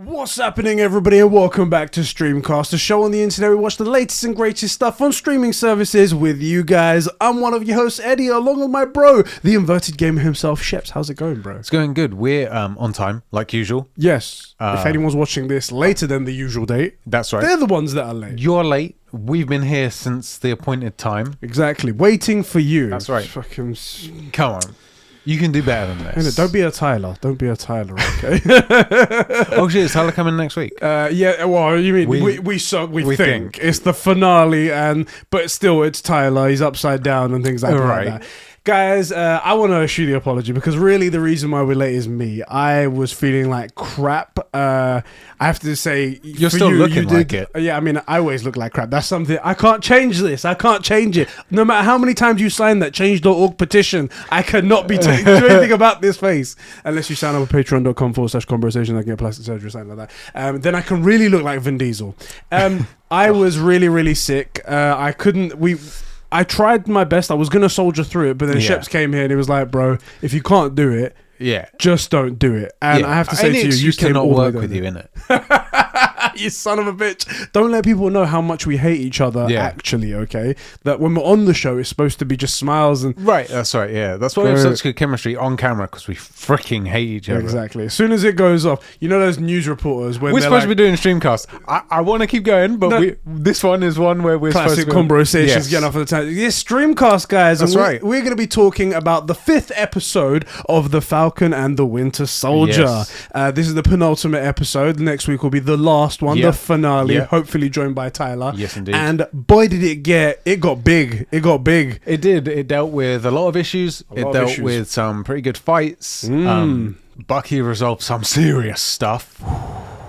What's happening, everybody, and welcome back to Streamcast, a show on the internet. We watch the latest and greatest stuff on streaming services with you guys. I'm one of your hosts, Eddie, along with my bro, the inverted gamer himself, Sheps. How's it going, bro? It's going good. We're on time, like usual. Yes. If anyone's watching this later than the usual date, that's right. They're the ones that are late. You're late. We've been here since the appointed time. Exactly. Waiting for you. That's right. Fucking... Come on. You can do better than this. Don't be a Tyler. Don't be a Tyler, okay? Oh shit, is Tyler coming next week? Yeah, well, you mean we think it's the finale, but still it's Tyler. He's upside down and things like that. Guys, I want to issue the apology because really the reason why we're late is me. I was feeling like crap. I have to say, you're still looking like it. Yeah, I mean, I always look like crap. That's something I can't change. This I can't change it. No matter how many times you sign that change.org petition, I cannot be do anything about this face unless you sign up at patreon.com/conversation. I can get plastic surgery or something like that. Then I can really look like Vin Diesel. I was really sick. I tried my best. I was going to soldier through it, but then Sheps came here and he was like, bro, if you can't do it, just don't do it. And I have to say to you, you came not all work the way with you, innit? You son of a bitch. Don't let people know how much we hate each other, actually, okay? That when we're on the show, it's supposed to be just smiles and... Right, that's right, yeah. That's why we have such good chemistry on camera, because we freaking hate each other. Exactly. As soon as it goes off, you know those news reporters... when we're supposed to be doing Streamcast. I want to keep going, but this one is one where we're classic supposed to... conversations getting off of the time. Yes, Streamcast, guys. That's right. We're going to be talking about the 5th episode of The Falcon and the Winter Soldier. Yes. This is the penultimate episode. Next week will be the last one, the finale. Hopefully joined by Tyler. Yes, indeed. And boy, did it got big. It got big. It did. It dealt with a lot of issues. It dealt with some pretty good fights. Bucky resolved some serious stuff.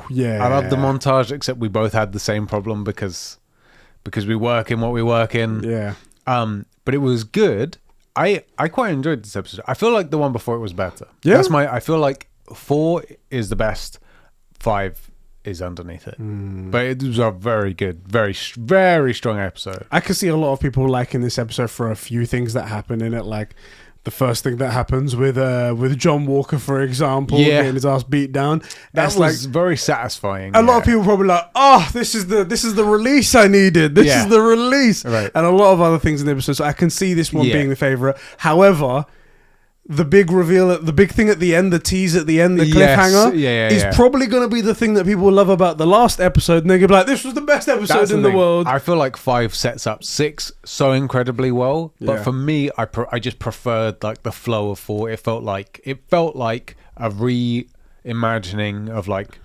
Yeah. I love the montage, except we both had the same problem because we work in what we work in. Yeah. But it was good. I quite enjoyed this episode. I feel like the one before it was better. Yeah. I feel like 4 is the best. 5 is underneath it, but it was a very good, very strong episode. I can see a lot of people liking this episode for a few things that happen in it, like the first thing that happens with John Walker, for example, getting his ass beat down. That was very satisfying. A lot of people probably like, this is the release I needed. This is the release, right? And a lot of other things in the episode. So I can see this one being the favorite. However, the big reveal, the big thing at the end, the tease at the end, the cliffhanger is probably going to be the thing that people love about the last episode. And they're going to be like, this was the best episode in the world. I feel like 5 sets up 6 so incredibly well. But for me, I just preferred like the flow of 4. It felt like a reimagining of like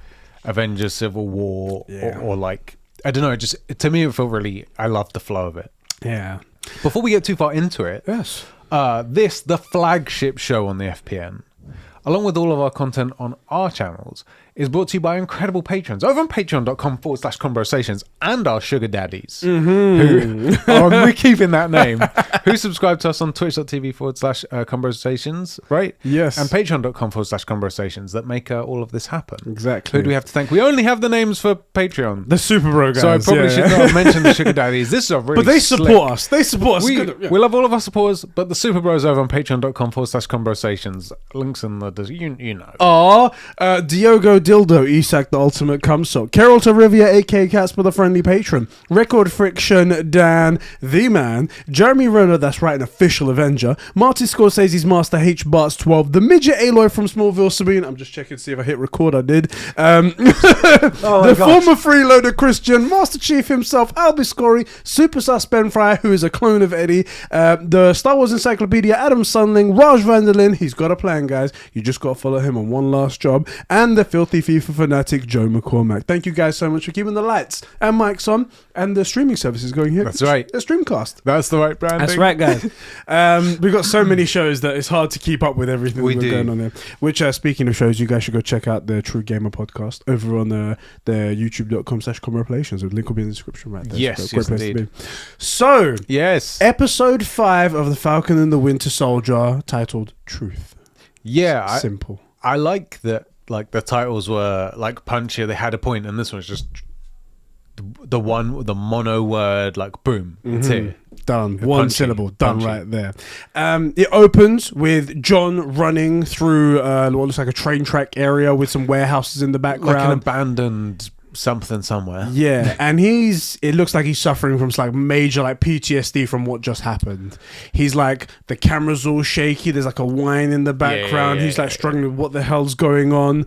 Avengers Civil War or like, I don't know, just to me it felt really, I loved the flow of it. Yeah. Before we get too far into it, the flagship show on the FPN, along with all of our content on our channels, is brought to you by incredible patrons over on patreon.com/conversations and our sugar daddies, who we're keeping that name, who subscribe to us on twitch.tv/conversations, right? Yes. And patreon.com/conversations that make all of this happen. Exactly. Who do we have to thank? We only have the names for Patreon. The Super Bro guys. So I probably should not have mentioned the sugar daddies. This is a really But they support us. They support us. We love all of our supporters, but the Super Bros over on patreon.com/conversations. Links in the... You know. Diogo Dildo, Isak the Ultimate Cumsock, Carol Tarivia, aka Casper the Friendly Patron, Record Friction, Dan the Man, Jeremy Roller, that's right, an official Avenger, Marty Scorsese's Master H Barts 12, the Midget Aloy from Smallville, Sabine, I'm just checking to see if I hit record, I did, the former freeloader Christian, Master Chief himself, Albiscori, Super Sus Ben Fryer, who is a clone of Eddie, the Star Wars Encyclopedia, Adam Sunling, Raj Vanderlin, he's got a plan, guys, you just got to follow him on one last job, and the filthy FIFA fanatic Joe McCormack. Thank you guys so much for keeping the lights and mics on and the streaming services going here. That's right. The Streamcast. That's the right branding. That's right, guys. We've got so many shows that it's hard to keep up with everything that's going on there. Which, speaking of shows, you guys should go check out the True Gamer podcast over on the youtube.com/conversations. The link will be in the description right there. Yes, so indeed. So, episode 5 of The Falcon and the Winter Soldier, titled Truth. Yeah. Simple. I like that. Like the titles were like punchier, they had a point, and this one's just the mono word, like boom, that's it. Done. One Punchy. syllable. Done Punchy. right there. It opens with John running through what looks like a train track area with some warehouses in the background. Like an abandoned something somewhere. Yeah, and it looks like he's suffering from like major like PTSD from what just happened. He's like, the camera's all shaky, there's like a whine in the background. He's like struggling with what the hell's going on.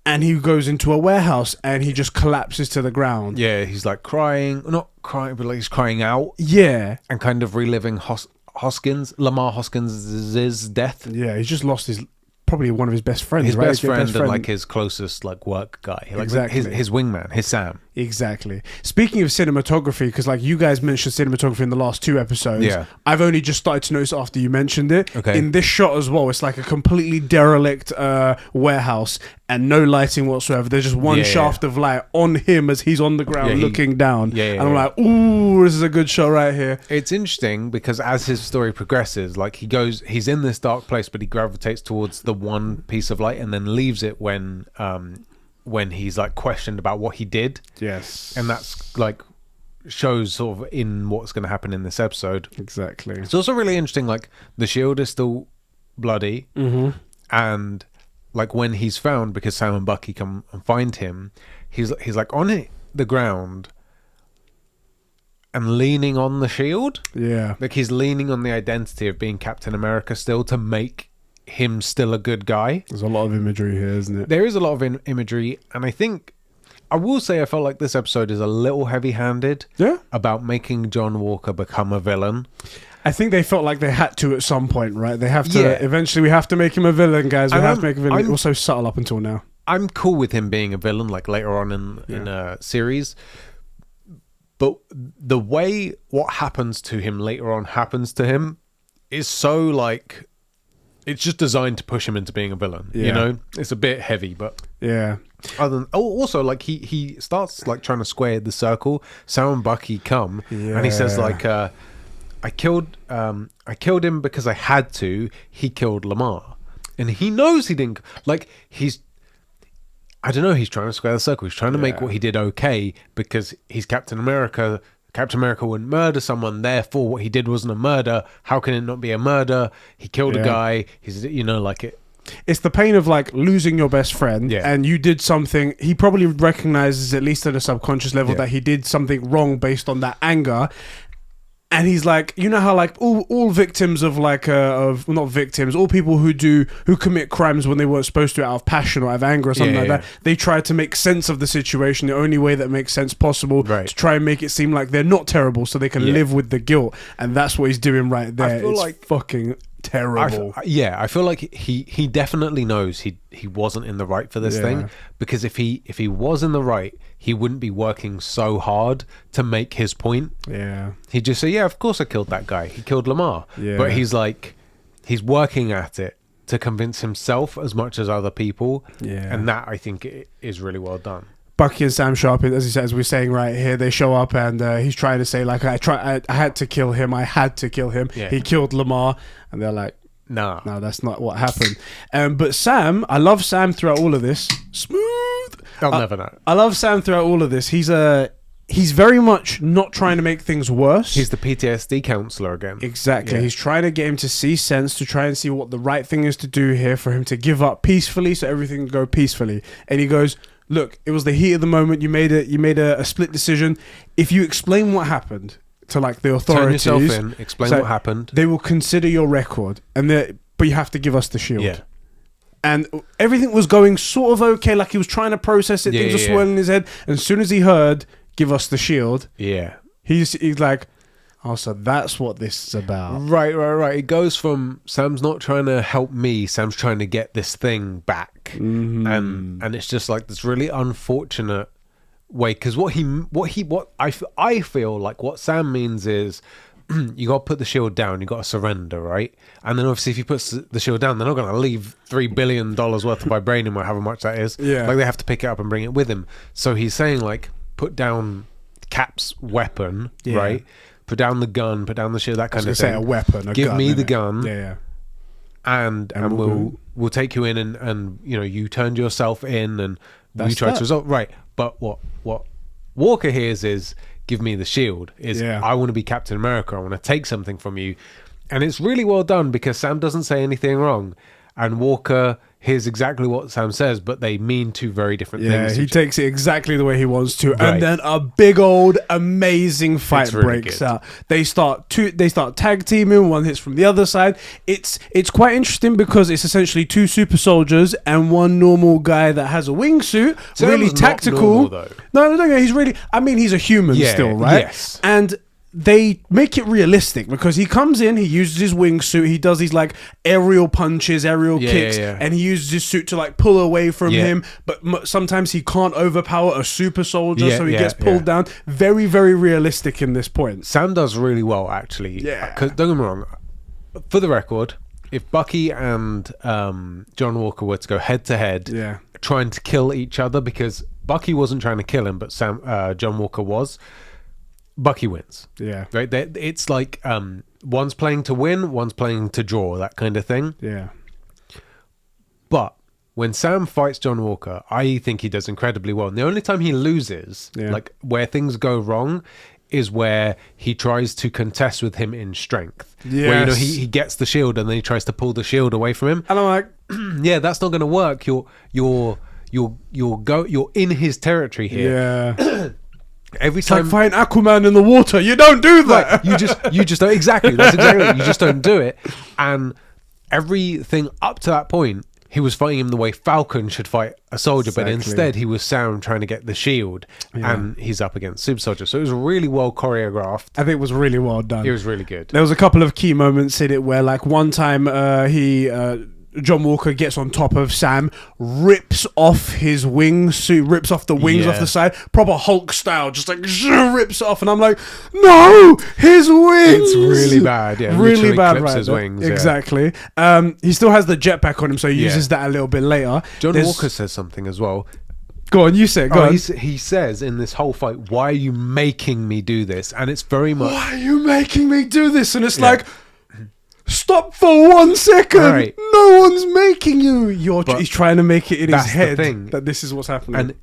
And he goes into a warehouse and he just collapses to the ground. Yeah, he's like crying, not crying, but like he's crying out. Yeah. And kind of reliving Lamar Hoskins' death. Yeah, he's just lost probably one of his best friends, his right? best friend and like his closest like work guy, like Exactly. his wingman, his Sam. Exactly. Speaking of cinematography, because like you guys mentioned cinematography in the last 2 episodes, Yeah. I've only just started to notice after you mentioned it. Okay. In this shot as well, it's like a completely derelict warehouse and no lighting whatsoever. There's just one shaft of light on him as he's on the ground looking down. And I'm like, ooh, this is a good shot right here. It's interesting because as his story progresses, like he's in this dark place, but he gravitates towards the one piece of light and then leaves it when he's like questioned about what he did. Yes. And that's like shows sort of in what's going to happen in this episode. Exactly. It's also really interesting, like the shield is still bloody, and like when he's found, because Sam and Bucky come and find him, he's like on the ground and leaning on the shield. Yeah. Like he's leaning on the identity of being Captain America still to make him still a good guy. There's a lot of imagery here, isn't it? There is a lot of imagery, and I think I will say I felt like this episode is a little heavy-handed about making John Walker become a villain. I think they felt like they had to at some point, right? They have to eventually. We have to make him a villain, guys. We have to make a villain. Also subtle up until now. I'm cool with him being a villain, like later on in a series. But the way what happens to him later on happens to him is so like it's just designed to push him into being a villain. You know, it's a bit heavy, but also like he starts like trying to square the circle. Sam and Bucky come and he says like I killed him because I had to. He killed Lamar, and he knows he didn't. Like I don't know. He's trying to square the circle. He's trying to make what he did okay because he's Captain America. Captain America wouldn't murder someone. Therefore, what he did wasn't a murder. How can it not be a murder? He killed a guy. He's like it. It's the pain of like losing your best friend and you did something. He probably recognizes, at least at a subconscious level, that he did something wrong based on that anger. And he's like, you know how like all victims of like not victims, all people who commit crimes when they weren't supposed to out of passion or out of anger or something like that, they try to make sense of the situation the only way that makes sense possible to try and make it seem like they're not terrible so they can live with the guilt. And that's what he's doing right there. I feel like fucking terrible. I feel like he definitely knows he wasn't in the right for this thing, because if he was in the right, he wouldn't be working so hard to make his point. He'd just say, of course I killed that guy, he killed Lamar. But he's working at it to convince himself as much as other people, and that I think is really well done. Bucky and Sam show up, as we're saying right here. They show up and he's trying to say like, I had to kill him. I had to kill him. He killed Lamar. And they're like, no, that's not what happened. But Sam, I love Sam throughout all of this. Smooth. I'll never know. I love Sam throughout all of this. He's very much not trying to make things worse. He's the PTSD counselor again. Exactly. He's trying to get him to see sense, to try and see what the right thing is to do here for him to give up peacefully so everything can go peacefully. And he goes, look, it was the heat of the moment. You made a split decision. If you explain what happened to like the authorities, turn yourself in, explain what happened, they will consider your record, but you have to give us the shield. And everything was going sort of okay, like he was trying to process it. Things were swirling in his head. And as soon as he heard, give us the shield, he's like, oh, so that's what this is about. Right. It goes from Sam's not trying to help me, Sam's trying to get this thing back. And it's just like this really unfortunate way, because I feel like what Sam means is you got to put the shield down, you got to surrender, right? And then obviously if he puts the shield down, they're not going to leave $3 billion worth of vibranium or however much that is. Like they have to pick it up and bring it with him. So he's saying like, put down Cap's weapon, right? Put down the gun, put down the shield, that kind of thing. Say a weapon, give gun, me the gun, and we'll take you in and you turned yourself in and we tried to resolve, right? But what Walker hears is, give me the shield. Is Yeah. I want to be Captain America. I want to take something from you. And it's really well done because Sam doesn't say anything wrong. And Walker hears exactly what Sam says, but they mean two very different things. Yeah, he takes it exactly the way he wants to, Right. and then a big old amazing fight It's really breaks good. out. They start tag teaming. One hits from the other side. It's quite interesting because it's essentially two super soldiers and one normal guy that has a wingsuit, Sam's really not tactical. normal, though. No, he's really. I mean, he's a human Yeah, still, right? yes. And they make it realistic because he comes in, he uses his wingsuit, he does these like aerial punches, aerial kicks, and he uses his suit to like pull away from him. But sometimes he can't overpower a super soldier, so he gets pulled down. Very, very realistic in this point. Sam does really well, actually. Yeah. Because don't get me wrong. For the record, if Bucky and John Walker were to go head to head, trying to kill each other, because Bucky wasn't trying to kill him, but John Walker was. Bucky wins. Yeah. Right? It's like one's playing to win, one's playing to draw, that kind of thing. Yeah. But when Sam fights John Walker, I think he does incredibly well. And the only time he loses, like where things go wrong, is where he tries to contest with him in strength. Yes. Where, you know, he gets the shield and then he tries to pull the shield away from him. And I'm like, yeah, that's not going to work. You're in his territory here. yeah. Every It's time like fighting Aquaman in the water. You don't do that. Right, you just don't, exactly. That's exactly it. You just don't do it. And everything up to that point, he was fighting him the way Falcon should fight a soldier, but instead he was Sam trying to get the shield, and he's up against Super Soldier. So it was really well choreographed. I think it was really well done. It was really good. There was a couple of key moments in it where, like, one time John Walker gets on top of Sam, rips off his wingsuit, rips off the wings off the side, proper Hulk style, just like rips it off, and I'm like, no, his wings. It's really bad, yeah. Really bad, clips right? his wings, yeah. Exactly. He still has the jetpack on him, so he uses that a little bit later. John Walker says something as well. Go on, you say it. Go on. He says in this whole fight, "Why are you making me do this?" And it's very much, why are you making me do this? And it's like, stop for 1 second. Right. No one's making you. He's trying to make it in his that's the head thing. that this is what's happening. And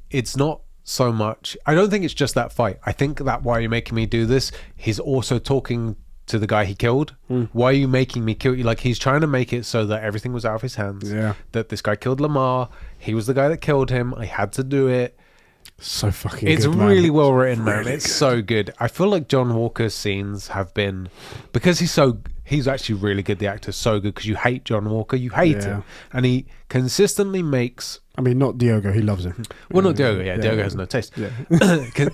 it's not so much. I don't think it's just that fight. I think that why are you making me do this? He's also talking to the guy he killed. Why are you making me kill you? Like, he's trying to make it so that everything was out of his hands. Yeah. That this guy killed Lamar. He was the guy that killed him. I had to do it. So fucking It's good, man. really well written, man. Really It's good. so good. I feel like John Walker's scenes have been, because he's actually really good, the actor's so good, because you hate John Walker, you hate him, and he consistently makes, I mean, not Diogo, he loves him. well, not Diogo, Diogo has no taste.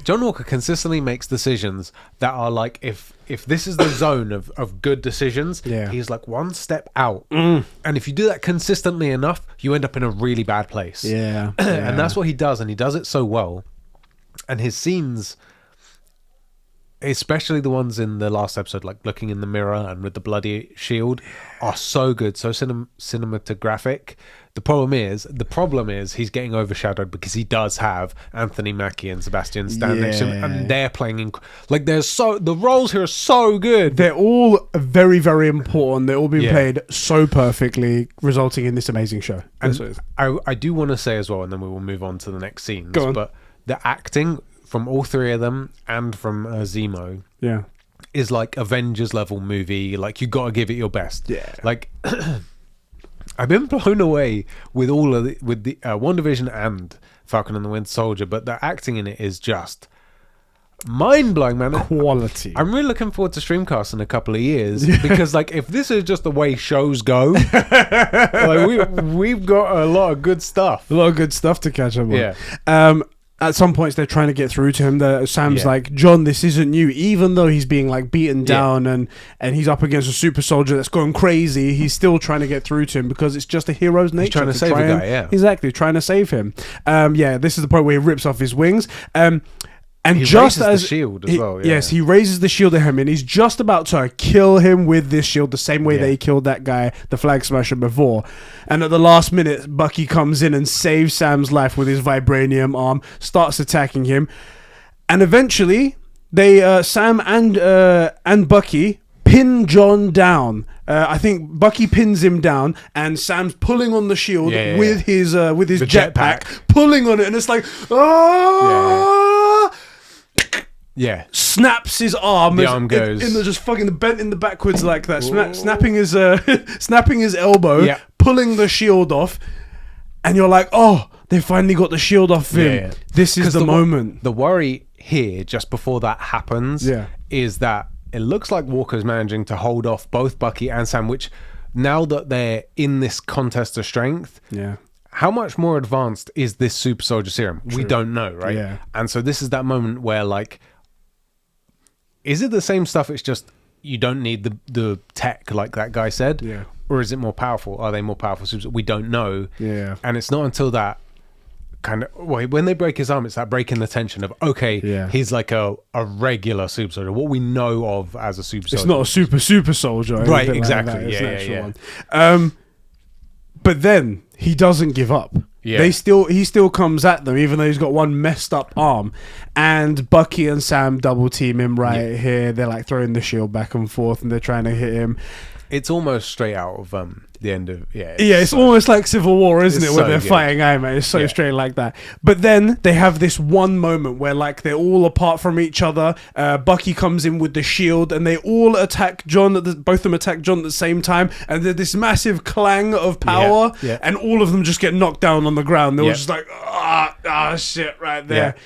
John Walker consistently makes decisions that are like, if this is the zone of good decisions, he's like one step out, and if you do that consistently enough, you end up in a really bad place. Yeah. And that's what he does, and he does it so well. And his scenes, especially the ones in the last episode, like looking in the mirror and with the bloody shield, are so good, so cinematographic. The problem is he's getting overshadowed because he does have Anthony Mackie and Sebastian Stan next to him, and they're playing the roles here are so good. They're all very, very important. They're all being played so perfectly, resulting in this amazing show. And I do want to say as well, and then we will move on to the next scenes. Go on. But the acting from all three of them and from Zemo, is like Avengers level movie. Like, you got to give it your best. Yeah. Like, I've been blown away with all of with the WandaVision and Falcon and the Winter Soldier, but the acting in it is just mind blowing, man. Quality. I'm really looking forward to Streamcast in a couple of years because, like, if this is just the way shows go, like, we've got a lot of good stuff. A lot of good stuff to catch up on. Yeah. At some points they're trying to get through to him. Sam's like, John, this isn't you. Even though he's being like beaten down and he's up against a super soldier that's going crazy, he's still trying to get through to him because it's just a hero's nature. He's trying to save the guy, Exactly, trying to save him. This is the point where he rips off his wings. And he just raises as the shield as well. Yes, he raises the shield at him, and he's just about to kill him with this shield, the same way they killed that guy, the Flag Smasher, before. And at the last minute, Bucky comes in and saves Sam's life with his vibranium arm, starts attacking him, and eventually, Sam and Bucky pin John down. I think Bucky pins him down, and Sam's pulling on the shield with his jetpack, pulling on it, and it's like, snaps his arm. The arm goes in the just fucking bent in the backwards like that, snapping his snapping his elbow, pulling the shield off, and you're like, oh, they finally got the shield off him. Yeah. This is the moment. The worry here, just before that happens, is that it looks like Walker's managing to hold off both Bucky and Sam, which now that they're in this contest of strength, how much more advanced is this super soldier serum? True. We don't know, right? Yeah. And so this is that moment where, like, is it the same stuff? It's just you don't need the tech, like that guy said, or is it more powerful? Are they more powerful? We don't know. Yeah. And it's not until that kind of when they break his arm, it's that breaking the tension of he's like a regular super soldier, what we know of as a super soldier. It's not a super soldier, right? Exactly. Like one. But then he doesn't give up. Yeah. He still comes at them, even though he's got one messed up arm. And Bucky and Sam double team him here. They're like throwing the shield back and forth, and they're trying to hit him. It's almost straight out of the end of it's almost like Civil War, isn't it? Where they're fighting Iron Man. It's so straight like that. But then they have this one moment where like they're all apart from each other. Bucky comes in with the shield, and they all attack John. Both of them attack John at the same time, and there's this massive clang of power, and all of them just get knocked down on the ground. They're all just like shit right there. Yeah.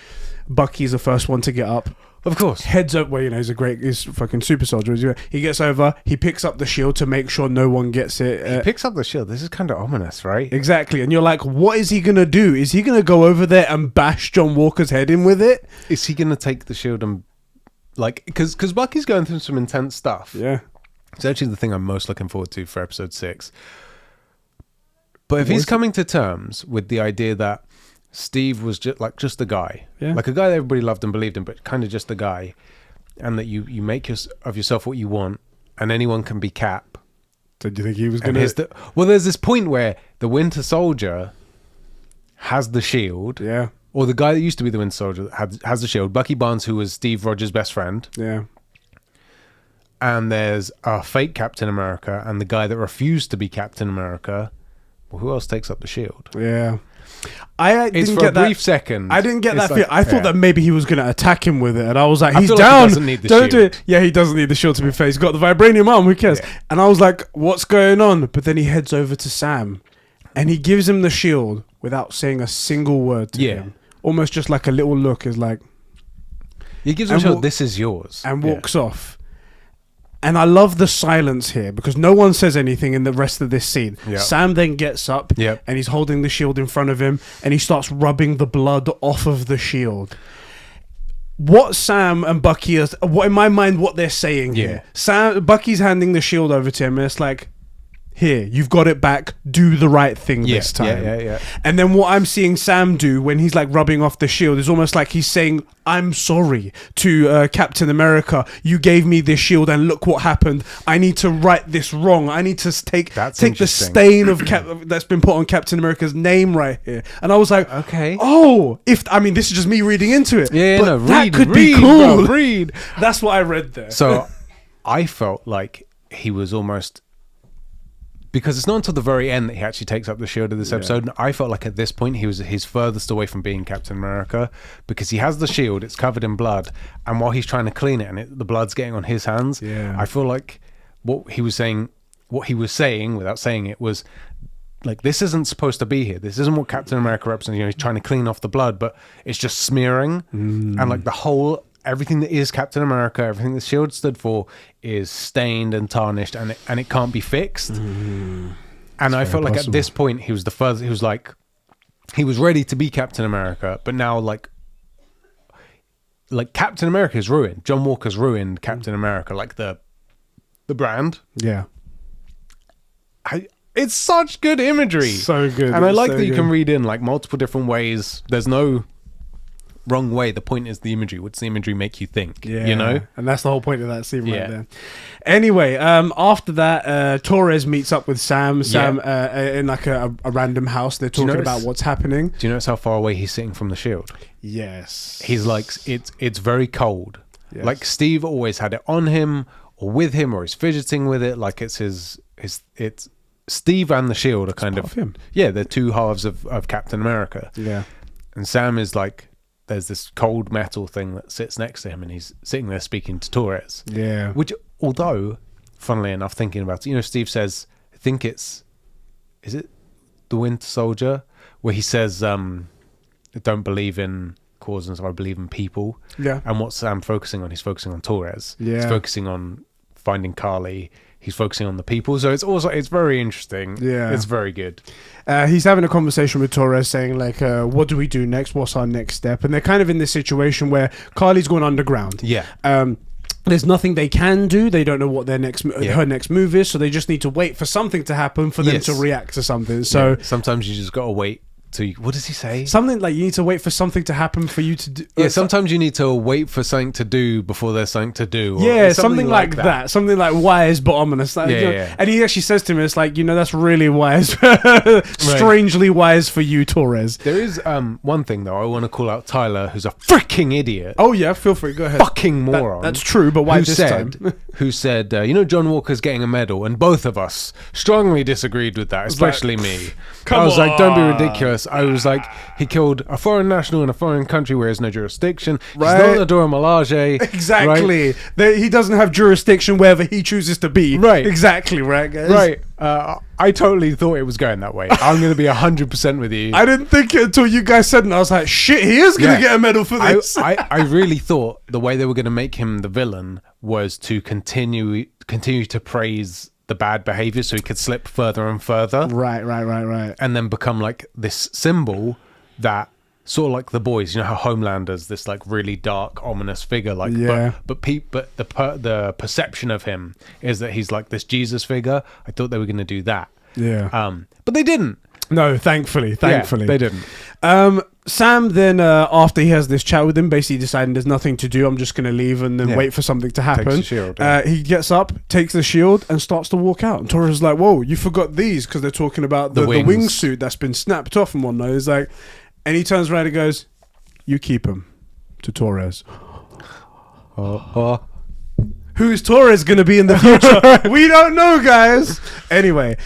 Bucky's the first one to get up. Of course. Heads up, he's fucking super soldier. He gets over, he picks up the shield to make sure no one gets it. He picks up the shield. This is kind of ominous, right? Exactly. And you're like, what is he going to do? Is he going to go over there and bash John Walker's head in with it? Is he going to take the shield and, like, because Bucky's going through some intense stuff. Yeah. It's actually the thing I'm most looking forward to for episode 6. But if he's coming to terms with the idea that Steve was just a guy, like a guy that everybody loved and believed in, but kind of just a guy, and that you make of yourself what you want, and anyone can be Cap. So do you think he was going to? Well, there's this point where the Winter Soldier has the shield, or the guy that used to be the Winter Soldier has the shield. Bucky Barnes, who was Steve Rogers' best friend, and there's a fake Captain America, and the guy that refused to be Captain America. Well, who else takes up the shield? Yeah. I didn't get that brief second. I didn't get that feel. I thought that maybe he was going to attack him with it, and I was like, he's down. He doesn't need the shield. Do it. Yeah, he doesn't need the shield to be fair. He's got the vibranium arm. Who cares? Yeah. And I was like, what's going on? But then he heads over to Sam, and he gives him the shield without saying a single word to him. Almost just like a little look is like. He gives him the shield. This is yours, and walks off. And I love the silence here because no one says anything in the rest of this scene. Yep. Sam then gets up and he's holding the shield in front of him, and he starts rubbing the blood off of the shield. What Sam and Bucky are, in my mind, what they're saying here. Bucky's handing the shield over to him, and it's like, here, you've got it back. Do the right thing this time. Yeah. And then what I'm seeing Sam do when he's like rubbing off the shield is almost like he's saying, I'm sorry to Captain America. You gave me this shield and look what happened. I need to right this wrong. I need to take the stain of that's been put on Captain America's name right here. And I was like, okay. Oh, this is just me reading into it. Yeah, but no, that could be cool. Read. That's what I read there. So I felt like he was almost... Because it's not until the very end that he actually takes up the shield of this episode. And I felt like at this point he's furthest away from being Captain America, because he has the shield, it's covered in blood, and while he's trying to clean it and the blood's getting on his hands, I feel like what he was saying without saying it was like, this isn't supposed to be here. This isn't what Captain America represents. He's trying to clean off the blood, but it's just smearing, and like everything that is Captain America, everything the shield stood for, is stained and tarnished, and it can't be fixed. And I felt like at this point he was the first. He was like, he was ready to be Captain America, but now like Captain America is ruined. John Walker's ruined Captain America, like the brand. Yeah. It's such good imagery. So good. And I like that you can read in like multiple different ways. There's no wrong way. The point is the imagery. What's the imagery make you think? You know? And that's the whole point of that scene right there. Anyway, after that, Torres meets up with Sam in like a random house. They're talking about what's happening. Do you notice how far away he's sitting from the shield? Yes. He's like, it's very cold. Yes. Like Steve always had it on him or with him, or he's fidgeting with it. Like it's it's Steve and the shield are kind of him. Yeah, they're two halves of Captain America. Yeah. And Sam is like, there's this cold metal thing that sits next to him, and he's sitting there speaking to Torres. Yeah. Which, although, funnily enough, thinking about it, Steve says, I think is it The Winter Soldier, where he says, I don't believe in causes, I believe in people. Yeah. And what's Sam focusing on? He's focusing on Torres. Yeah. He's focusing on finding Carly. He's focusing on the people. So it's very interesting. Yeah. It's very good. He's having a conversation with Torres saying, like, what do we do next? What's our next step? And they're kind of in this situation where Carly's gone underground. Yeah. There's nothing they can do. They don't know what her next move is, so they just need to wait for something to happen for them to react to something. So sometimes you just got to wait. What does he say? Something like you need to wait for something to happen for you to do. Yeah, sometimes you need to wait for something to do before there's something to do. Yeah, something like that. Something like wise but ominous. Like, And he actually says to me, it's like, that's really wise. Strangely wise for you, Torres. There is one thing, though. I want to call out Tyler, who's a freaking idiot. Oh, yeah, feel free. Go ahead. Fucking moron. That's true, but why this time? Who said, John Walker's getting a medal, and both of us strongly disagreed with that, especially me. I was like, don't be ridiculous. I was like, he killed a foreign national in a foreign country where there's no jurisdiction. Right. He's not the Dora Milaje. Exactly. Right? He doesn't have jurisdiction wherever he chooses to be. Right. Exactly, right, guys? Right. I totally thought it was going that way. I'm going to be 100% with you. I didn't think it until you guys said it, and I was like, shit, he is going to get a medal for this. I really thought the way they were going to make him the villain was to continue to praise the bad behavior so he could slip further and further. Right. And then become like this symbol that sort of like the boys, how Homelander's this like really dark, ominous figure, like but the perception of him is that he's like this Jesus figure. I thought they were going to do that. Yeah. But they didn't. No, thankfully. Yeah, they didn't. Sam then, after he has this chat with him, basically deciding there's nothing to do, I'm just going to leave and then wait for something to happen. Takes the shield, he gets up, takes the shield, and starts to walk out. And Torres is like, whoa, you forgot these, because they're talking about the wingsuit that's been snapped off and whatnot. He's like, and he turns around and goes, you keep him, to Torres. Who's Torres going to be in the future? We don't know, guys. Anyway,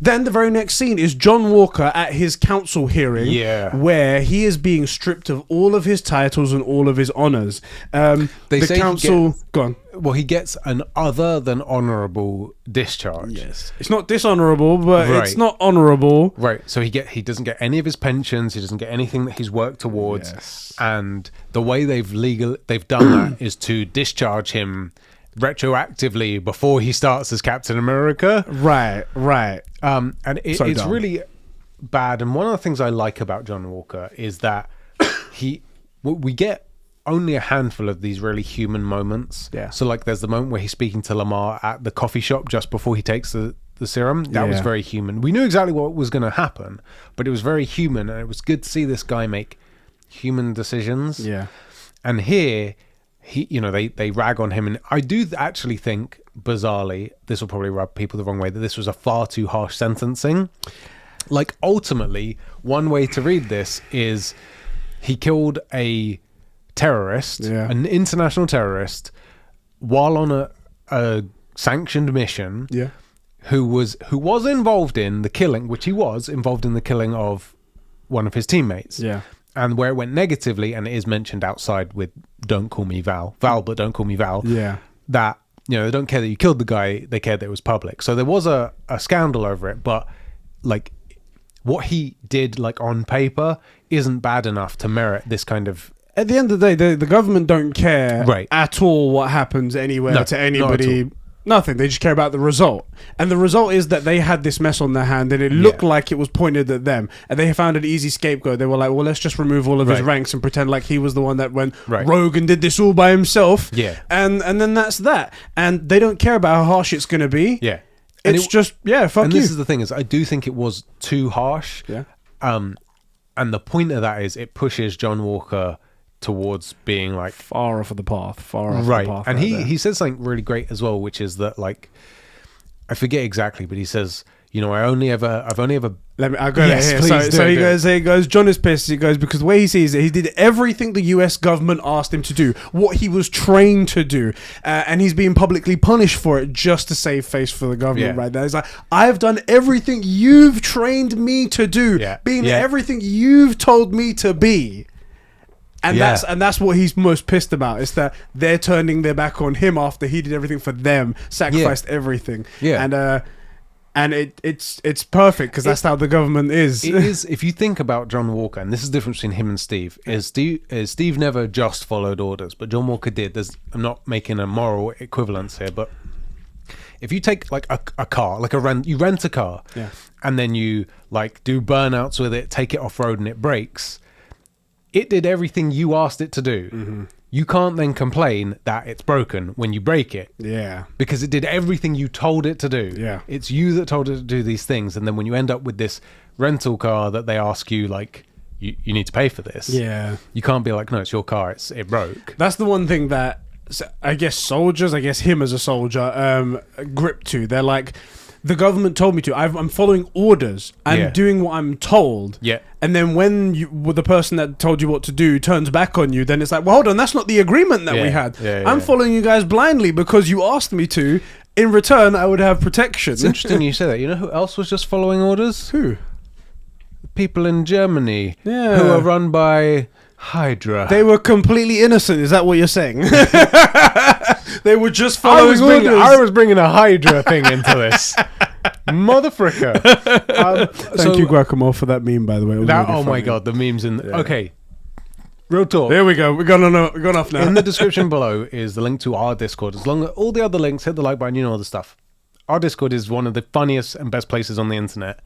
then the very next scene is John Walker at his council hearing, where he is being stripped of all of his titles and all of his honors. They say council. Go on. Well, he gets an other than honorable discharge. Yes, it's not dishonorable, but it's not honorable. Right. So he doesn't get any of his pensions. He doesn't get anything that he's worked towards. Yes. And the way they've done that is to discharge him retroactively before he starts as Captain America. Right. And it's really bad. And one of the things I like about John Walker is that we get only a handful of these really human moments. Yeah. So like there's the moment where he's speaking to Lamar at the coffee shop just before he takes the serum. That was very human. We knew exactly what was going to happen, but it was very human, and it was good to see this guy make human decisions. Yeah. And here they rag on him, and I do actually think, bizarrely, this will probably rub people the wrong way, that this was a far too harsh sentencing. Like, ultimately, one way to read this is he killed a terrorist, an international terrorist, while on a sanctioned mission, who was involved in the killing, which he was involved in the killing of one of his teammates. Yeah. And where it went negatively, and it is mentioned outside with "Don't call me Val, but don't call me Val." Yeah, that they don't care that you killed the guy; they cared that it was public. So there was a scandal over it, but like what he did, like on paper, isn't bad enough to merit this kind of. At the end of the day, the government don't care at all what happens anywhere to anybody. Nothing. They just care about the result. And the result is that they had this mess on their hand, and it looked like it was pointed at them. And they found an easy scapegoat. They were like, well, let's just remove all of his ranks and pretend like he was the one that went rogue and did this all by himself. Yeah. And then that's that. And they don't care about how harsh it's going to be. Yeah. It's just, fuck you. And this is the thing, is I do think it was too harsh. Yeah. And the point of that is it pushes John Walker towards being like far off of the path, the path. And he says something really great as well, which is that, like, I forget exactly, but he says, I've only ever let me, I'll go here. So he goes, John is pissed. He goes, because the way he sees it, he did everything the US government asked him to do, what he was trained to do, and he's being publicly punished for it just to save face for the government right there. He's like, I've done everything you've trained me to do, being everything you've told me to be. And that's what he's most pissed about, is that they're turning their back on him after he did everything for them, sacrificed everything. And it's perfect because that's how the government is. It is. If you think about John Walker, and this is the difference between him and Steve, is Steve never just followed orders, but John Walker did. I'm not making a moral equivalence here, but if you take like a car, like you rent a car, and then you like do burnouts with it, take it off road, and it breaks. It did everything you asked it to do. Mm-hmm. You can't then complain that it's broken when you break it. Yeah. Because it did everything you told it to do. Yeah. It's you that told it to do these things. And then when you end up with this rental car that they ask you, like, you need to pay for this. Yeah. You can't be like, no, it's your car. It broke. That's the one thing that I guess soldiers, him as a soldier, grip to. They're like, the government told me to. I'm following orders. I'm doing what I'm told. Yeah. And then when the person that told you what to do turns back on you, then it's like, well, hold on, that's not the agreement that we had. I'm following you guys blindly because you asked me to. In return, I would have protection. It's interesting you say that. You know who else was just following orders? Who? People in Germany who are run by Hydra. They were completely innocent. Is that what you're saying? They were just following orders. I was bringing a Hydra thing into this. Motherfricker. Thank you, Guacamole, for that meme, by the way. Oh my god, the memes in... Okay. Real talk. There we go. We're gone off now. In the description below is the link to our Discord. As long as all the other links, hit the like button, you know all the stuff. Our Discord is one of the funniest and best places on the internet.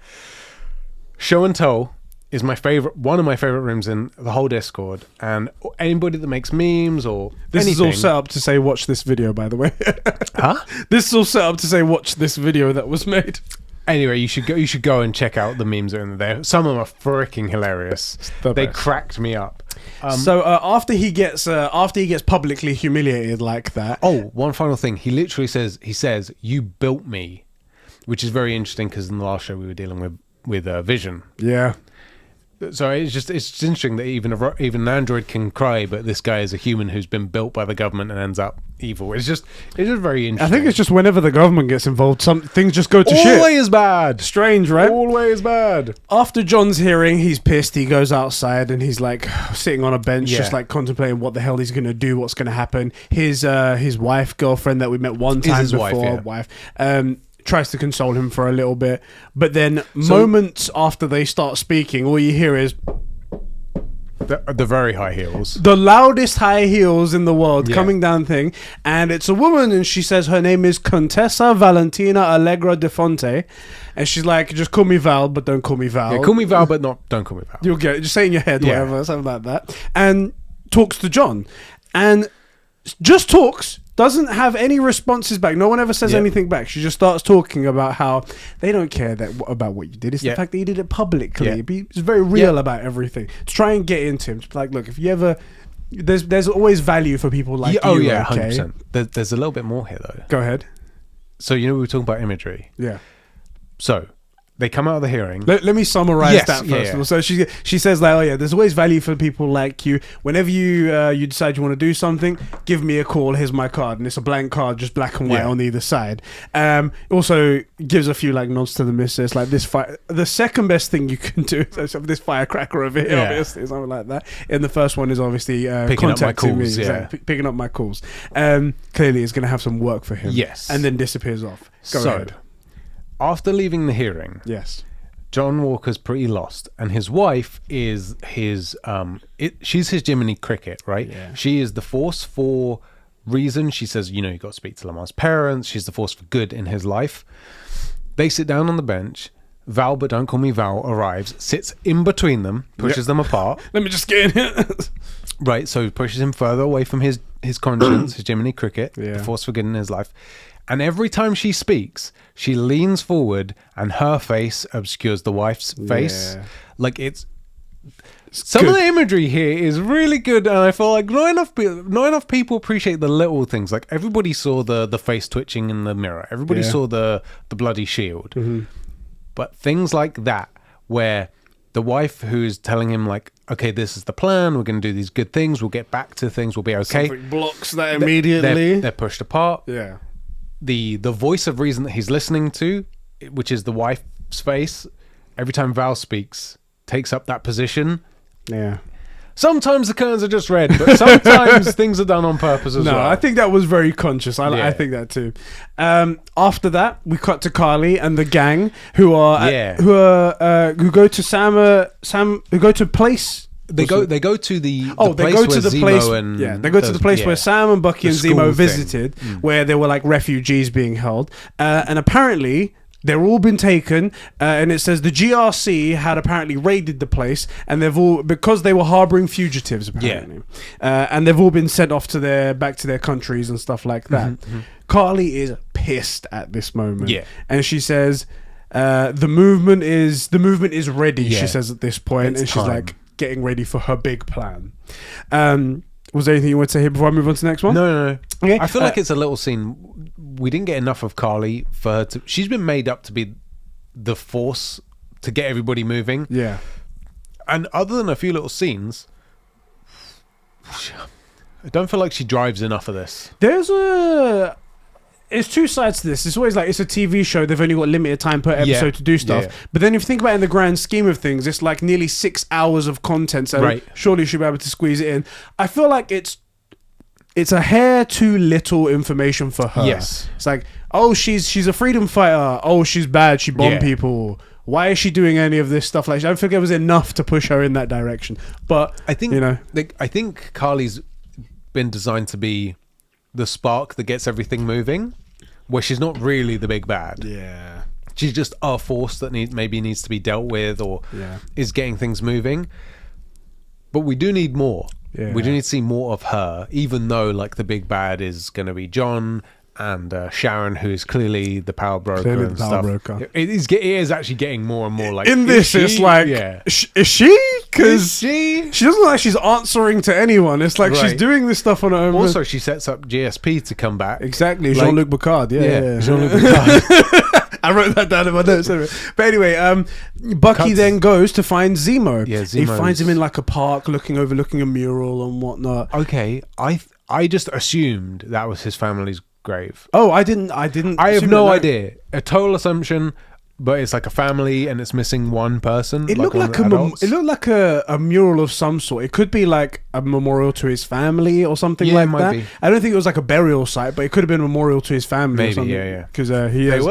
Show and Tell is one of my favorite rooms in the whole Discord, and anybody that makes memes or this anything, is all set up to say watch this video, by the way. Huh? This is all set up to say watch this video that was made. Anyway, you should go and check out the memes that are in there. Some of them are freaking hilarious. They cracked me up. So after he gets publicly humiliated like that. Oh, one final thing. He literally says, "You built me," which is very interesting because in the last show we were dealing with Vision. Yeah. So it's interesting that even an android can cry, but this guy is a human who's been built by the government and ends up evil. It's just very interesting. I think it's just whenever the government gets involved, things just go to shit. Always bad. Strange, right? Always bad. After John's hearing, he's pissed. He goes outside and he's like sitting on a bench, just like contemplating what the hell he's gonna do, what's gonna happen. His girlfriend that we met one time before, tries to console him for a little bit, but then moments after they start speaking, all you hear is the very high heels, the loudest high heels in the world coming down thing, and it's a woman, and she says her name is Contessa Valentina Allegra de Fonte, and she's like, just call me Val, but don't call me Val. Yeah, call me Val, but don't call me Val. You'll get it. Just say in your head, whatever, something like that, and talks to John, and just talks. Doesn't have any responses back. No one ever says anything back. She just starts talking about how they don't care about what you did. It's the fact that you did it publicly. It's very real about everything. To try and get into him. Like, look, if you ever... There's always value for people like you. Oh, yeah, 100%. There's a little bit more here, though. Go ahead. So, we were talking about imagery. Yeah. So... They come out of the hearing. Let me summarize that first of all. So she says like, oh yeah, there's always value for people like you. Whenever you decide you want to do something, give me a call. Here's my card, and it's a blank card, just black and white on either side. Also gives a few like nods to the missus, like this the second best thing you can do is this firecracker over here, obviously, something like that. And the first one is obviously picking up my calls, picking up my calls. Clearly, it's going to have some work for him. Yes, and then disappears off. Go ahead. After leaving the hearing, John Walker's pretty lost, and his wife is she's his Jiminy Cricket, right? Yeah. She is the force for reason. She says, you got to speak to Lamar's parents. She's the force for good in his life. They sit down on the bench. Val, but don't call me Val, arrives, sits in between them, pushes them apart. Let me just get in here. Right, so pushes him further away from his conscience, his Jiminy Cricket, the force for good in his life. And every time she speaks, she leans forward and her face obscures the wife's face. Yeah. Like some of the imagery here is really good, and I feel like not enough people appreciate the little things. Like everybody saw the face twitching in the mirror. Everybody saw the bloody shield. Mm-hmm. But things like that, where the wife who's telling him like, okay, this is the plan, we're going to do these good things, we'll get back to things, we'll be okay. Something blocks that immediately. They're pushed apart. Yeah. The voice of reason that he's listening to, which is the wife's face, every time Val speaks, takes up that position. Yeah. Sometimes the curtains are just red, but sometimes things are done on purpose as well. No, I think that was very conscious. I think that too. After that, we cut to Carly and the gang who go to who go to place. They go to the place where Sam and Bucky and Zemo visited, where there were like refugees being held, and apparently they're all been taken, and it says the GRC had apparently raided the place, and they've all, because they were harboring fugitives apparently, and they've all been sent off to back to their countries and stuff like that. Carly is pissed at this moment, and she says the movement is ready. She says at this point, and she's like getting ready for her big plan. Was there anything you want to say here before I move on to the next one? No. Okay. I feel like it's a little scene. We didn't get enough of Carly for her to... She's been made up to be the force to get everybody moving. Yeah. And other than a few little scenes, I don't feel like she drives enough of this. It's two sides to this. It's always like, it's a TV show. They've only got limited time per episode to do stuff. Yeah. But then if you think about it in the grand scheme of things, it's like nearly 6 hours of content. So surely you should be able to squeeze it in. I feel like it's a hair too little information for her. Yes. It's like, oh, she's a freedom fighter. Oh, she's bad. She bombed people. Why is she doing any of this stuff? Like, I don't think it was enough to push her in that direction. But I think, I think Carly's been designed to be the spark that gets everything moving, where she's not really the big bad. Yeah, she's just a force that maybe needs to be dealt with, or is getting things moving. But we do need more. We do need to see more of her, even though like the big bad is going to be John and Sharon, who is clearly the power broker and stuff. It is actually getting more and more like in this. It's like, is she? Because she doesn't look like she's answering to anyone. It's like she's doing this stuff on her own. Also, she sets up GSP to come back. Exactly, Jean-Luc Picard. Jean-Luc Picard. I wrote that down in my notes. But anyway, Bucky then goes to find Zemo. He finds him in like a park, overlooking a mural and whatnot. Okay, I just assumed that was his family's grave. Oh, I didn't. I have no idea. A total assumption, but it's like a family and it's missing one person. It looked like a mural of some sort. It could be like a memorial to his family or something like that. Be. I don't think it was like a burial site, but it could have been a memorial to his family. Maybe, or something. Because he is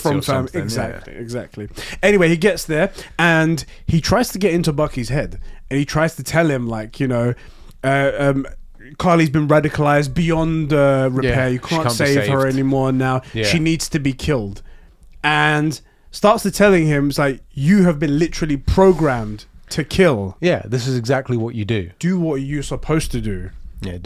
from family. Exactly. Anyway, he gets there and he tries to get into Bucky's head, and he tries to tell him like, Carly's been radicalized beyond repair. You can't save her anymore now. She needs to be killed. And starts to telling him, it's like, you have been literally programmed to kill. Yeah, this is exactly what you do. Do what you're supposed to do. Yeah,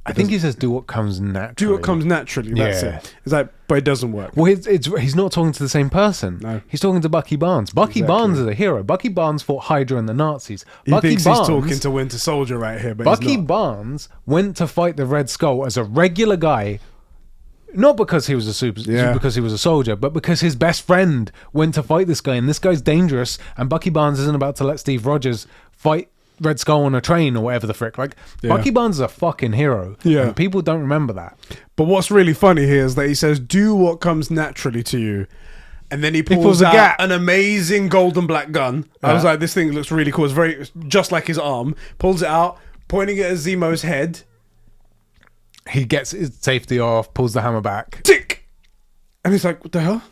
I think he says do what comes naturally. Do what comes naturally, that's it. It's like, but it doesn't work. Well, he's not talking to the same person. No. He's talking to Bucky Barnes. Bucky Barnes is a hero. Bucky Barnes fought Hydra and the Nazis. He thinks he's talking to Winter Soldier right here, but Bucky Barnes went to fight the Red Skull as a regular guy, not because he was because he was a soldier, but because his best friend went to fight this guy, and this guy's dangerous, and Bucky Barnes isn't about to let Steve Rogers fight Red Skull on a train or whatever the frick. Like, Bucky Barnes is a fucking hero. Yeah. And people don't remember that. But what's really funny here is that he says, do what comes naturally to you. And then he pulls out an amazing golden black gun. I was like, this thing looks really cool. It's very just like his arm. Pulls it out, pointing it at Zemo's head. He gets his safety off, pulls the hammer back. Tick! And he's like, what the hell?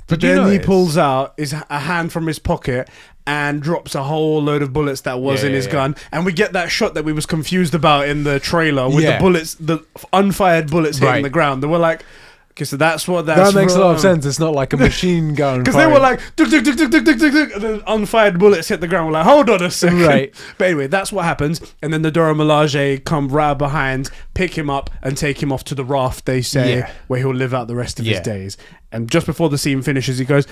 But then he pulls out a hand from his pocket and drops a whole load of bullets that was in his gun. And we get that shot that we was confused about in the trailer with the bullets, the unfired bullets hitting the ground. They were like, okay, so that makes a lot of sense. It's not like a machine gun. Because they were like, duk, duk, duk, duk, duk, duk, duk, duk, and then unfired bullets hit the ground. We're like, hold on a second. Right. But anyway, that's what happens. And then the Dora Milaje come right behind, pick him up, and take him off to the raft, they say, where he'll live out the rest of his days. And just before the scene finishes, he goes,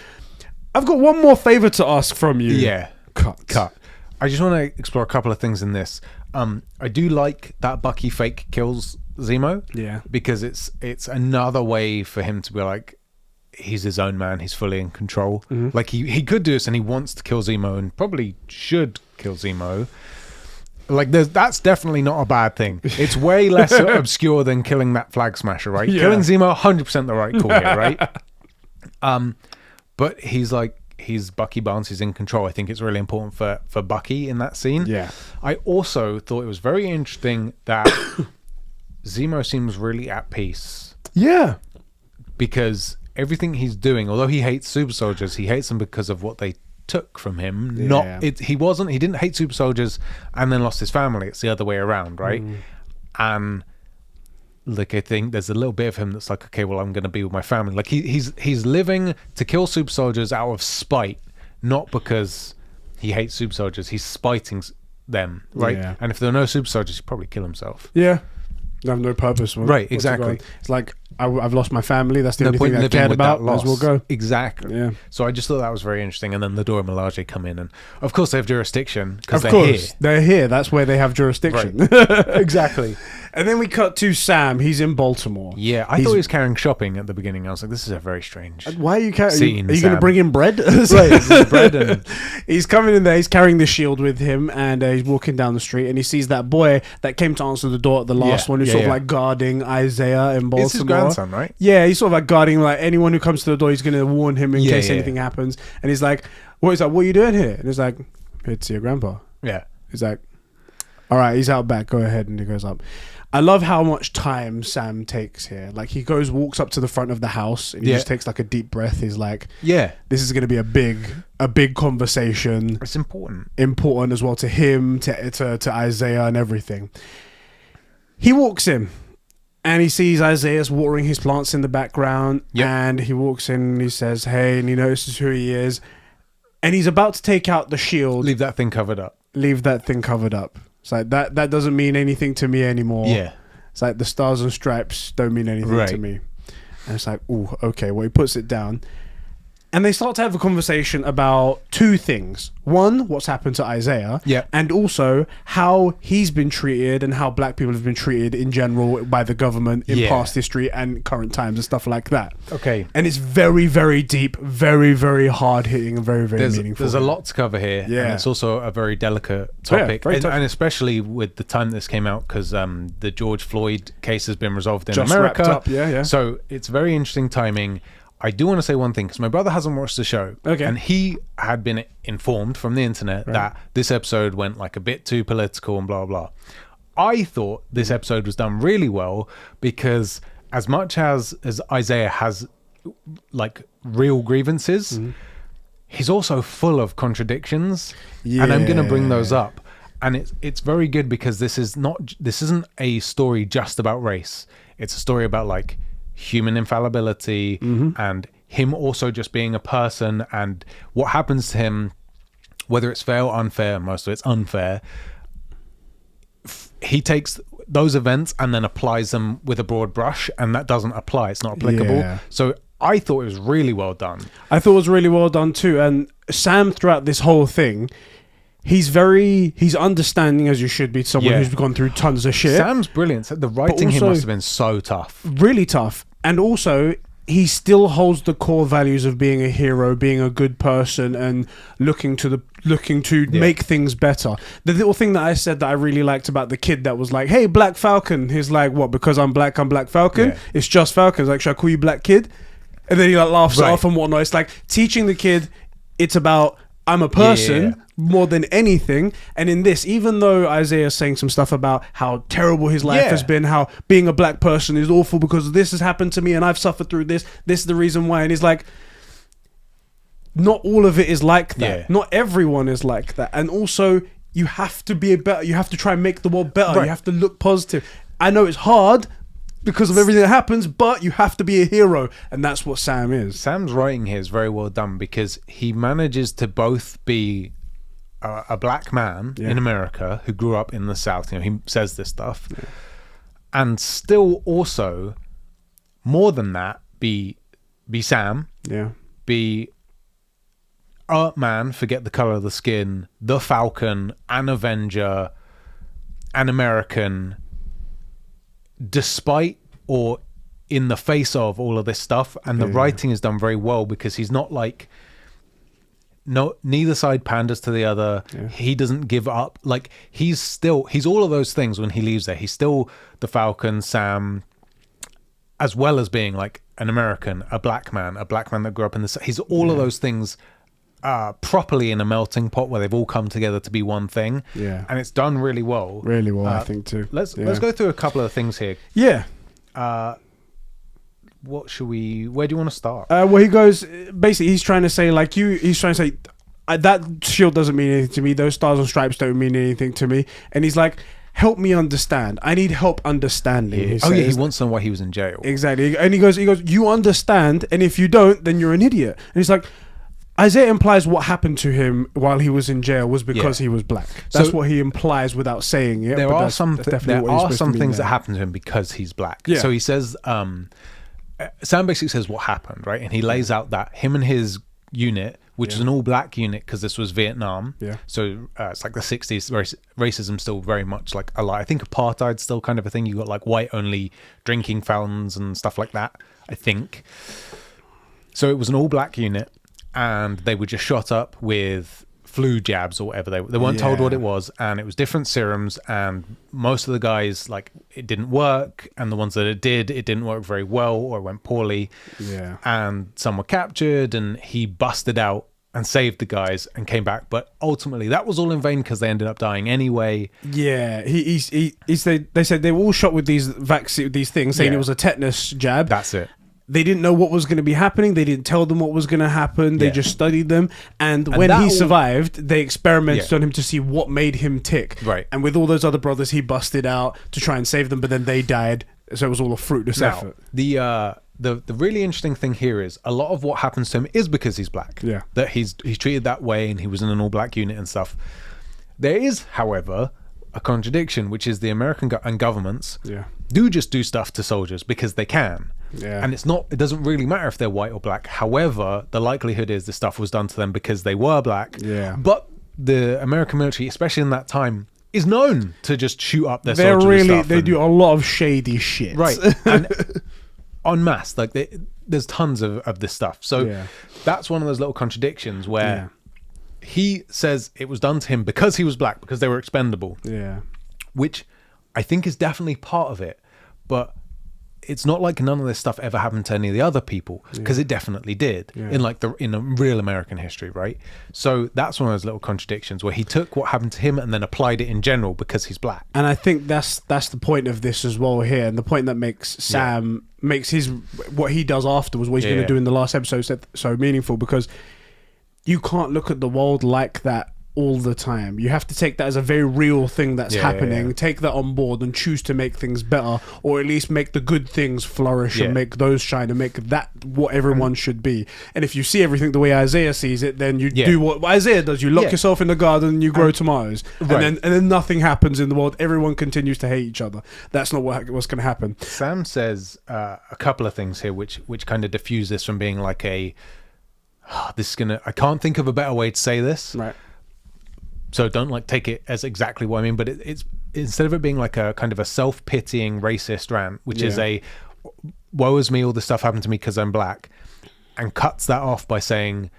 I've got one more favor to ask from you. Yeah. Cut. I just want to explore a couple of things in this. I do like that Bucky fake kills Zemo. Yeah. Because it's another way for him to be like, he's his own man, he's fully in control. Mm-hmm. Like he could do this and he wants to kill Zemo and probably should kill Zemo. Like that's definitely not a bad thing. It's way less obscure than killing that flag smasher, right? Yeah. Killing Zemo, 100% the right call here, right? But he's like, he's Bucky Barnes, he's in control. I think it's really important for Bucky in that scene. Yeah. I also thought it was very interesting that Zemo seems really at peace. Yeah. Because everything he's doing, although he hates super soldiers, he hates them because of what they took from him. Yeah. He didn't hate super soldiers and then lost his family. It's the other way around, right? And like, I think there's a little bit of him that's like, okay, well, I'm going to be with my family. Like he's living to kill super soldiers out of spite, not because he hates super soldiers. He's spiting them, right? Yeah. And if there are no super soldiers, he'd probably kill himself. Yeah. They have no purpose. Right, exactly. It's like, I've lost my family. That's the No only point thing I living cared with about. that Might as well loss. go. Exactly. Yeah. So I just thought that was very interesting. And then the Dora Milaje come in, and of course they have jurisdiction because Of they're course, here. they're here. That's where they have jurisdiction. Exactly. And then we cut to Sam. He's in Baltimore. Yeah, I thought he was carrying shopping at the beginning. I was like, this is a very strange. Why are you carrying? Scene, Are you going to Sam. bring him bread? Right, this is bread and He's coming in there. He's carrying the shield with him, and he's walking down the street, and he sees that boy that came to answer the door at the last one, who's sort of like guarding Isaiah in Baltimore. it's his grandson, right? Yeah, he's sort of like guarding like anyone who comes to the door. He's going to warn him in case yeah. anything happens. And he's like, "What is that? What are you doing here?" And he's like, "Here to see your grandpa." Yeah. He's like, "All right, he's out back. Go ahead." And he goes up. I love how much time Sam takes here. Like he walks up to the front of the house, and he just takes like a deep breath. He's like, Yeah. "This is going to be a big conversation. It's important. Important as well to him, to Isaiah, and everything." He walks in, and he sees Isaiah's watering his plants in the background. Yep. And he walks in, and he says, "Hey," and he notices who he is, and he's about to take out the shield. Leave that thing covered up. Leave that thing covered up. It's like that doesn't mean anything to me anymore. Yeah. It's like the stars and stripes don't mean anything to Right. me. And it's like, ooh, okay. Well, he puts it down. And they start to have a conversation about two things. One, what's happened to Isaiah. Yeah. And also how he's been treated and how black people have been treated in general by the government in past history and current times and stuff like that. Okay. And it's very, very deep, very, very hard hitting and very, very meaningful. There's a lot to cover here. Yeah. And it's also a very delicate topic. very tough. And especially with the time this came out, because the George Floyd case has been resolved in Just America. wrapped up. Yeah. So it's very interesting timing. I do want to say one thing, because my brother hasn't watched the show. Okay. And he had been informed from the internet that this episode went like a bit too political and blah, blah. I thought this episode was done really well, because as much as Isaiah has like real grievances, he's also full of contradictions. Yeah. And I'm going to bring those up. And it's very good, because this isn't a story just about race. It's a story about like human infallibility and him also just being a person, and what happens to him, whether it's fair or unfair. Most of it's unfair. He takes those events and then applies them with a broad brush, and that doesn't apply. It's not applicable. Yeah. So I thought it was really well done. I thought it was really well done too. And Sam, throughout this whole thing, he's understanding, as you should be, to someone who's gone through tons of shit. Sam's brilliant. The writing here also- must have been so tough. Really tough. And also, he still holds the core values of being a hero, being a good person, and looking to make things better. The little thing that I said that I really liked about the kid that was like, "Hey, Black Falcon." He's like, "What? Because I'm black Falcon? Yeah. It's just Falcon." It's like, "Should I call you Black Kid?" And then he like laughs it Right. off and whatnot. It's like teaching the kid it's about I'm a person more than anything. And in this, even though Isaiah's saying some stuff about how terrible his life has been, how being a black person is awful because this has happened to me and I've suffered through this is the reason why. And he's like, not all of it is like that. Yeah. Not everyone is like that. And also, you have to be better. You have to try and make the world better. Right. You have to look positive. I know it's hard because of everything that happens, but you have to be a hero. And that's what Sam is. Sam's writing here is very well done, because he manages to both be a black man in America who grew up in the South. You know, he says this stuff, and still also, more than that, be Sam, be a man, forget the color of the skin, the Falcon, an Avenger, an American, despite or in the face of all of this stuff. And the writing is done very well, because he's not like, neither side panders to the other. He doesn't give up. Like, he's all of those things when he leaves there. He's still the Falcon, Sam, as well as being like an American, a black man that grew up in the, he's all of those things properly in a melting pot where they've all come together to be one thing. Yeah. And it's done really well. Really well, I think too. Let's go through a couple of things here. Yeah. Where do you want to start? Well, he goes, basically, he's trying to say, like, he's trying to say, that shield doesn't mean anything to me. Those stars and stripes don't mean anything to me. And he's like, help me understand. I need help understanding. Yeah. He wants to know why he was in jail. Exactly. And he goes, you understand, and if you don't, then you're an idiot. And he's like, Isaiah implies what happened to him while he was in jail was because he was black. That's what he implies without saying it. There are some things that happen to him because he's black. Yeah. So he says, Sam basically says what happened, right? And he lays out that him and his unit, which is an all-black unit because this was Vietnam. Yeah. So it's like the 60s, racism still very much like a lot. I think apartheid's still kind of a thing. You got like white-only drinking fountains and stuff like that, I think. So it was an all-black unit, and they were just shot up with flu jabs or whatever. They weren't told what it was, and it was different serums, and most of the guys, like, it didn't work, and the ones that it didn't work very well, or it went poorly. Yeah. And some were captured, and he busted out and saved the guys and came back, but ultimately that was all in vain because they ended up dying anyway. Yeah, they said they were all shot with these things, saying it was a tetanus jab. That's it. They didn't know what was going to be happening. They didn't tell them what was going to happen. They just studied them. And when he survived, they experimented on him to see what made him tick. Right. And with all those other brothers, he busted out to try and save them, but then they died. So it was all a fruitless effort. The really interesting thing here is a lot of what happens to him is because he's black. Yeah. That he's treated that way, and he was in an all-black unit and stuff. There is, however, a contradiction, which is the American and governments do just do stuff to soldiers because they can. Yeah. And it doesn't really matter if they're white or black. However, the likelihood is the stuff was done to them because they were black. Yeah. But the American military, especially in that time, is known to just shoot up their soldiers and stuff. They do a lot of shady shit. Right. And en masse, like there's tons of this stuff. So that's one of those little contradictions where he says it was done to him because he was black, because they were expendable. Yeah. Which I think is definitely part of it. But it's not like none of this stuff ever happened to any of the other people, because it definitely did in a real American history, right? So that's one of those little contradictions where he took what happened to him and then applied it in general because he's black. And I think that's the point of this as well here, and the point that makes Sam makes his what he does afterwards, what he's going to do in the last episode, so meaningful, because you can't look at the world like that all the time. You have to take that as a very real thing that's happening, take that on board and choose to make things better, or at least make the good things flourish and make those shine and make that what everyone should be. And if you see everything the way Isaiah sees it, then you do what Isaiah does. You lock yourself in the garden and you grow tomatoes, and then nothing happens in the world. Everyone continues to hate each other. That's not what's going to happen. Sam says a couple of things here which kind of diffuse this from being like I can't think of a better way to say this. Right. So don't take it as exactly what I mean, but it's instead of it being like a kind of a self-pitying racist rant, which is a woe is me, all this stuff happened to me because I'm black, and cuts that off by saying,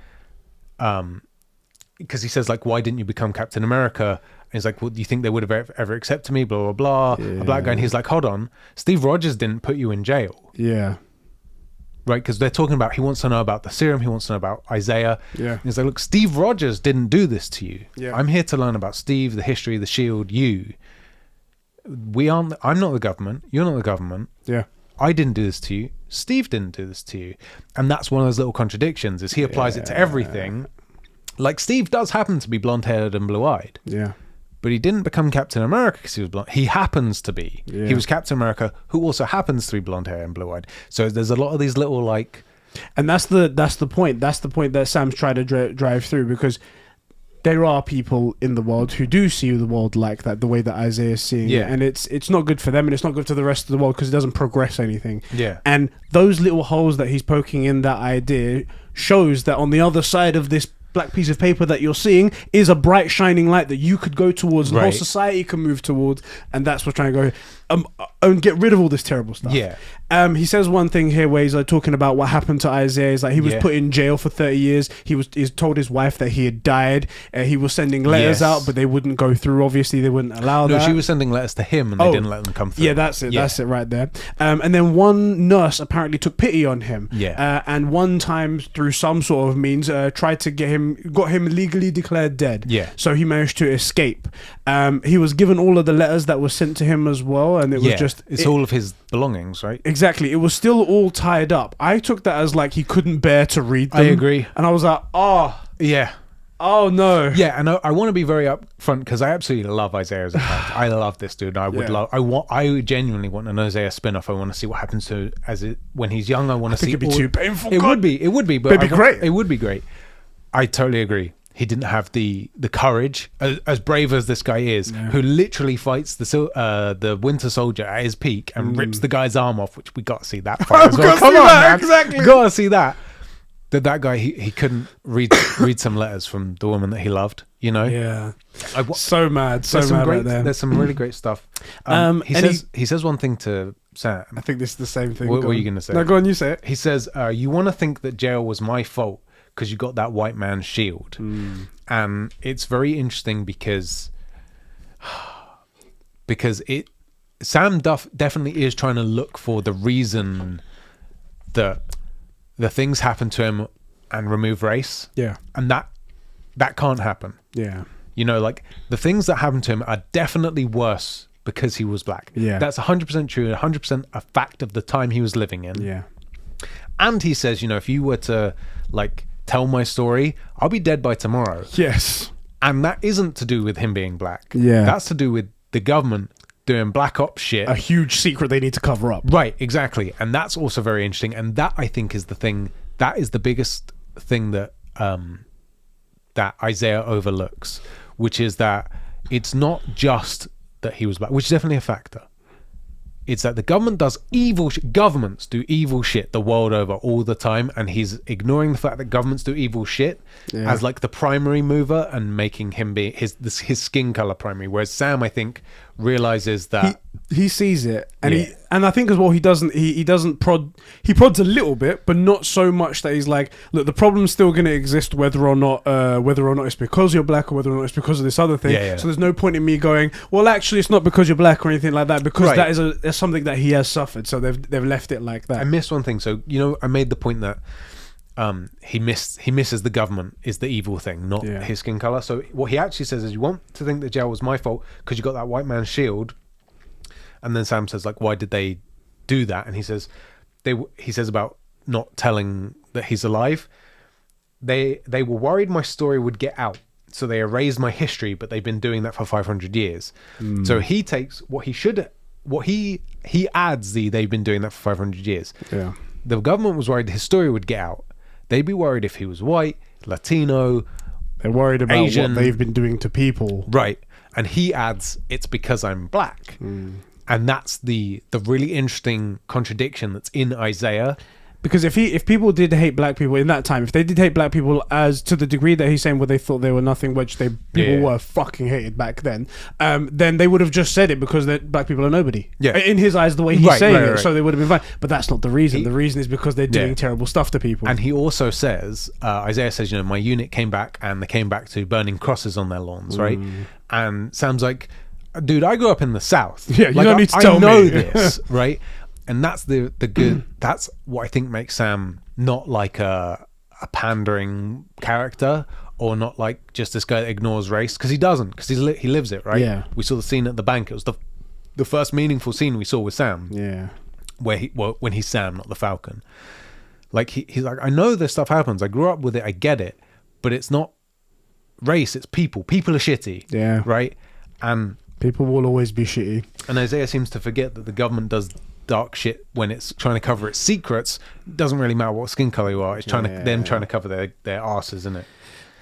because he says why didn't you become Captain America? And he's like, well, do you think they would have ever accepted me? Blah, blah, blah. A black guy. And he's like, hold on, Steve Rogers didn't put you in jail. Yeah. Right, because they're talking about, he wants to know about the serum, he wants to know about Isaiah. Yeah. He's like, look, Steve Rogers didn't do this to you. Yeah. I'm here to learn about Steve, the history, the shield, you. I'm not the government, you're not the government. Yeah. I didn't do this to you, Steve didn't do this to you. And that's one of those little contradictions, is he applies it to everything. Like, Steve does happen to be blonde-haired and blue-eyed. Yeah. But he didn't become Captain America because he was blonde. He happens to be. Yeah. He was Captain America, who also happens to be blonde hair and blue eyed. So there's a lot of these little and that's the point. That's the point that Sam's trying to drive through, because there are people in the world who do see the world like that, the way that Isaiah is seeing it, and it's not good for them, and it's not good for the rest of the world because it doesn't progress anything. Yeah. And those little holes that he's poking in that idea shows that on the other side of this black piece of paper that you're seeing is a bright shining light that you could go towards, and the whole society can move towards, and that's what's trying to go and get rid of all this terrible stuff. He says one thing here where he's talking about what happened to Isaiah. He's he was put in jail for 30 years. He's told his wife that he had died. He was sending letters out, but they wouldn't go through. Obviously, they wouldn't allow that. No, she was sending letters to him, and they didn't let them come through. Yeah, that's it. That's it right there. And then one nurse apparently took pity on him. And one time, through some sort of means, tried to get him got him legally declared dead. Yeah. So he managed to escape. He was given all of the letters that were sent to him as well, and it was just all of his belongings, right? Exactly. It was still all tied up. I took that as like he couldn't bear to read them. I agree. And I was like, yeah. Oh no! Yeah, and I want to be very upfront because I absolutely love Isaiah as a character. I love this dude. I genuinely want an Isaiah spin-off. I want to see what happens to when he's young. I want to see. It'd be too painful. It would be, but it'd be great. It would be great. I totally agree. He didn't have the courage, as brave as this guy is, who literally fights the Winter Soldier at his peak and rips the guy's arm off. Which we got to see that fight as well. Come on, man. Exactly. Got to see that. That guy, he couldn't read some letters from the woman that he loved, you know? Yeah. So mad right there. There's some really great stuff. He says one thing to Sam. I think this is the same thing. What were you going to say? No, go on, you say it. He says, you want to think that jail was my fault because you got that white man's shield. And it's very interesting because Sam Duff definitely is trying to look for the reason that the things happen to him and remove race. Yeah. And that can't happen. Yeah. You know, like the things that happen to him are definitely worse because he was black. Yeah. That's 100% true, 100% a fact of the time he was living in. Yeah. And he says, you know, if you were to like tell my story, I'll be dead by tomorrow. Yes. And that isn't to do with him being black. Yeah. That's to do with the government doing black ops shit. A huge secret they need to cover up. Right, exactly. And that's also very interesting. And that, I think, is the thing, that is the biggest thing that that Isaiah overlooks, which is that it's not just that he was black, which is definitely a factor. It's that the government does governments do evil shit the world over all the time, and he's ignoring the fact that governments do evil shit as like the primary mover and making him be his skin color primary. Whereas Sam, I think, realizes that he sees it, and and I think as well he prods a little bit, but not so much that he's like, look, the problem's still going to exist whether or not it's because you're black or whether or not it's because of this other thing. So there's no point in me going, well, actually it's not because you're black or anything like that, because that is something that he has suffered. So they've left it like that. I missed one thing. So, you know, I made the point that he misses the government is the evil thing, not his skin color. So what he actually says is, you want to think that jail was my fault because you got that white man's shield. And then Sam says, like, why did they do that? And he says about not telling that he's alive. They were worried my story would get out, so they erased my history, but they've been doing that for 500 years. So he takes what he adds they've been doing that for 500 years. Yeah. The government was worried his story would get out. They'd be worried if he was white, Latino. They're worried about Asian, what they've been doing to people. Right. And he adds, it's because I'm black. And that's the really interesting contradiction that's in Isaiah. Because if people did hate black people in that time, if they did hate black people as to the degree that he's saying where they thought they were nothing, which people were fucking hated back then they would have just said it because black people are nobody. Yeah. In his eyes, the way he's saying it, so they would have been fine. But that's not the reason. The reason is because they're doing terrible stuff to people. And he also says, Isaiah says, you know, my unit came back and they came back to burning crosses on their lawns, right? And Sam's like, dude, I grew up in the South. Yeah, you don't need to tell me. I know this, right? And that's the good. That's what I think makes Sam not like a pandering character, or not like just this guy that ignores race, because he doesn't, because he lives it, right? Yeah. We saw the scene at the bank. It was the first meaningful scene we saw with Sam. Yeah. When he's Sam, not the Falcon. Like he's like, I know this stuff happens. I grew up with it. I get it, but it's not race. It's people. People are shitty. Yeah. Right. And people will always be shitty. And Isaiah seems to forget that the government does dark shit when it's trying to cover its secrets. It doesn't really matter what skin color you are. It's trying to cover their asses, isn't it?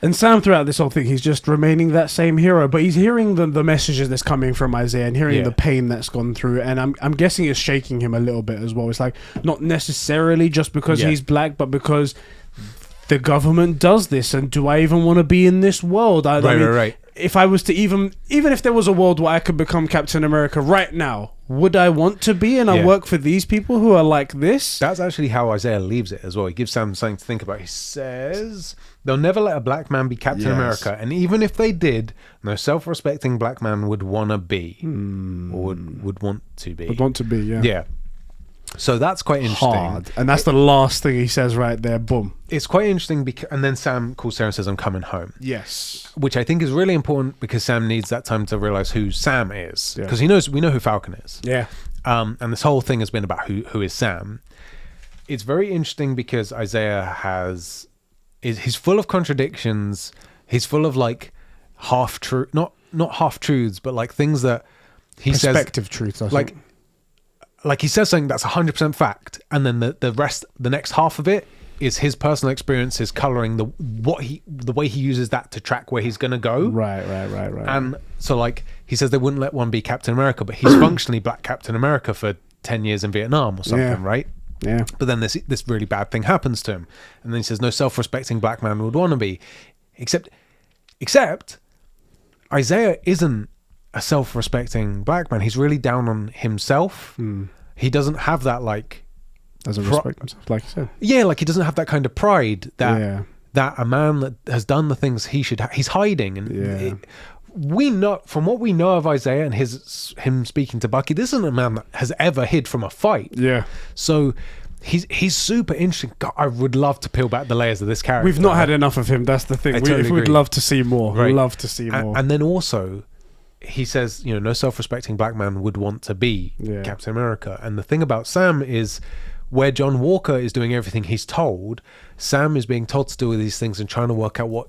And Sam, throughout this whole thing, he's just remaining that same hero, but he's hearing the messages that's coming from Isaiah and hearing the pain that's gone through, and I'm guessing it's shaking him a little bit as well. It's like, not necessarily just because he's black, but because the government does this, and do I even want to be in this world? I mean, right. If I was to even if there was a world where I could become Captain America right now, would I want to be? And I work for these people who are like this? That's actually how Isaiah leaves it as well. He gives Sam something to think about. He says, they'll never let a black man be Captain America. And even if they did, no self-respecting black man would want to be. Or would want to be. Would want to be, yeah. Yeah. So that's quite interesting. Hard. And that's the last thing he says right there. Boom. It's quite interesting because, and then Sam calls Sarah and says, "I'm coming home." Yes. Which I think is really important because Sam needs that time to realize who Sam is, because we know who Falcon is. Yeah. And this whole thing has been about who is Sam. It's very interesting because Isaiah he's full of contradictions. He's full of like half true, not half truths, but like things that he says, perspective truths. I think. Like he says something that's 100% fact, and then the rest, the next half of it, is his personal experiences coloring the way he uses that to track where he's gonna go. Right. And so like he says they wouldn't let one be Captain America, but he's functionally Black Captain America for 10 years in Vietnam or something, right? Yeah. But then this really bad thing happens to him, and then he says no self-respecting black man would want to be, except Isaiah isn't a self-respecting black man. He's really down on himself. He doesn't have that like doesn't respect himself, like you said. Yeah, like he doesn't have that kind of pride that a man that has done the things he should he's hiding. And we know from what we know of Isaiah and him speaking to Bucky, this isn't a man that has ever hid from a fight. Yeah. So he's super interesting. God, I would love to peel back the layers of this character. We've not had enough of him. That's the thing. We'd love to see more. Right. We'd love to see more. And then also, he says, no self-respecting black man would want to be Captain America. And the thing about Sam is, where John Walker is doing everything he's told, Sam is being told to do these things and trying to work out what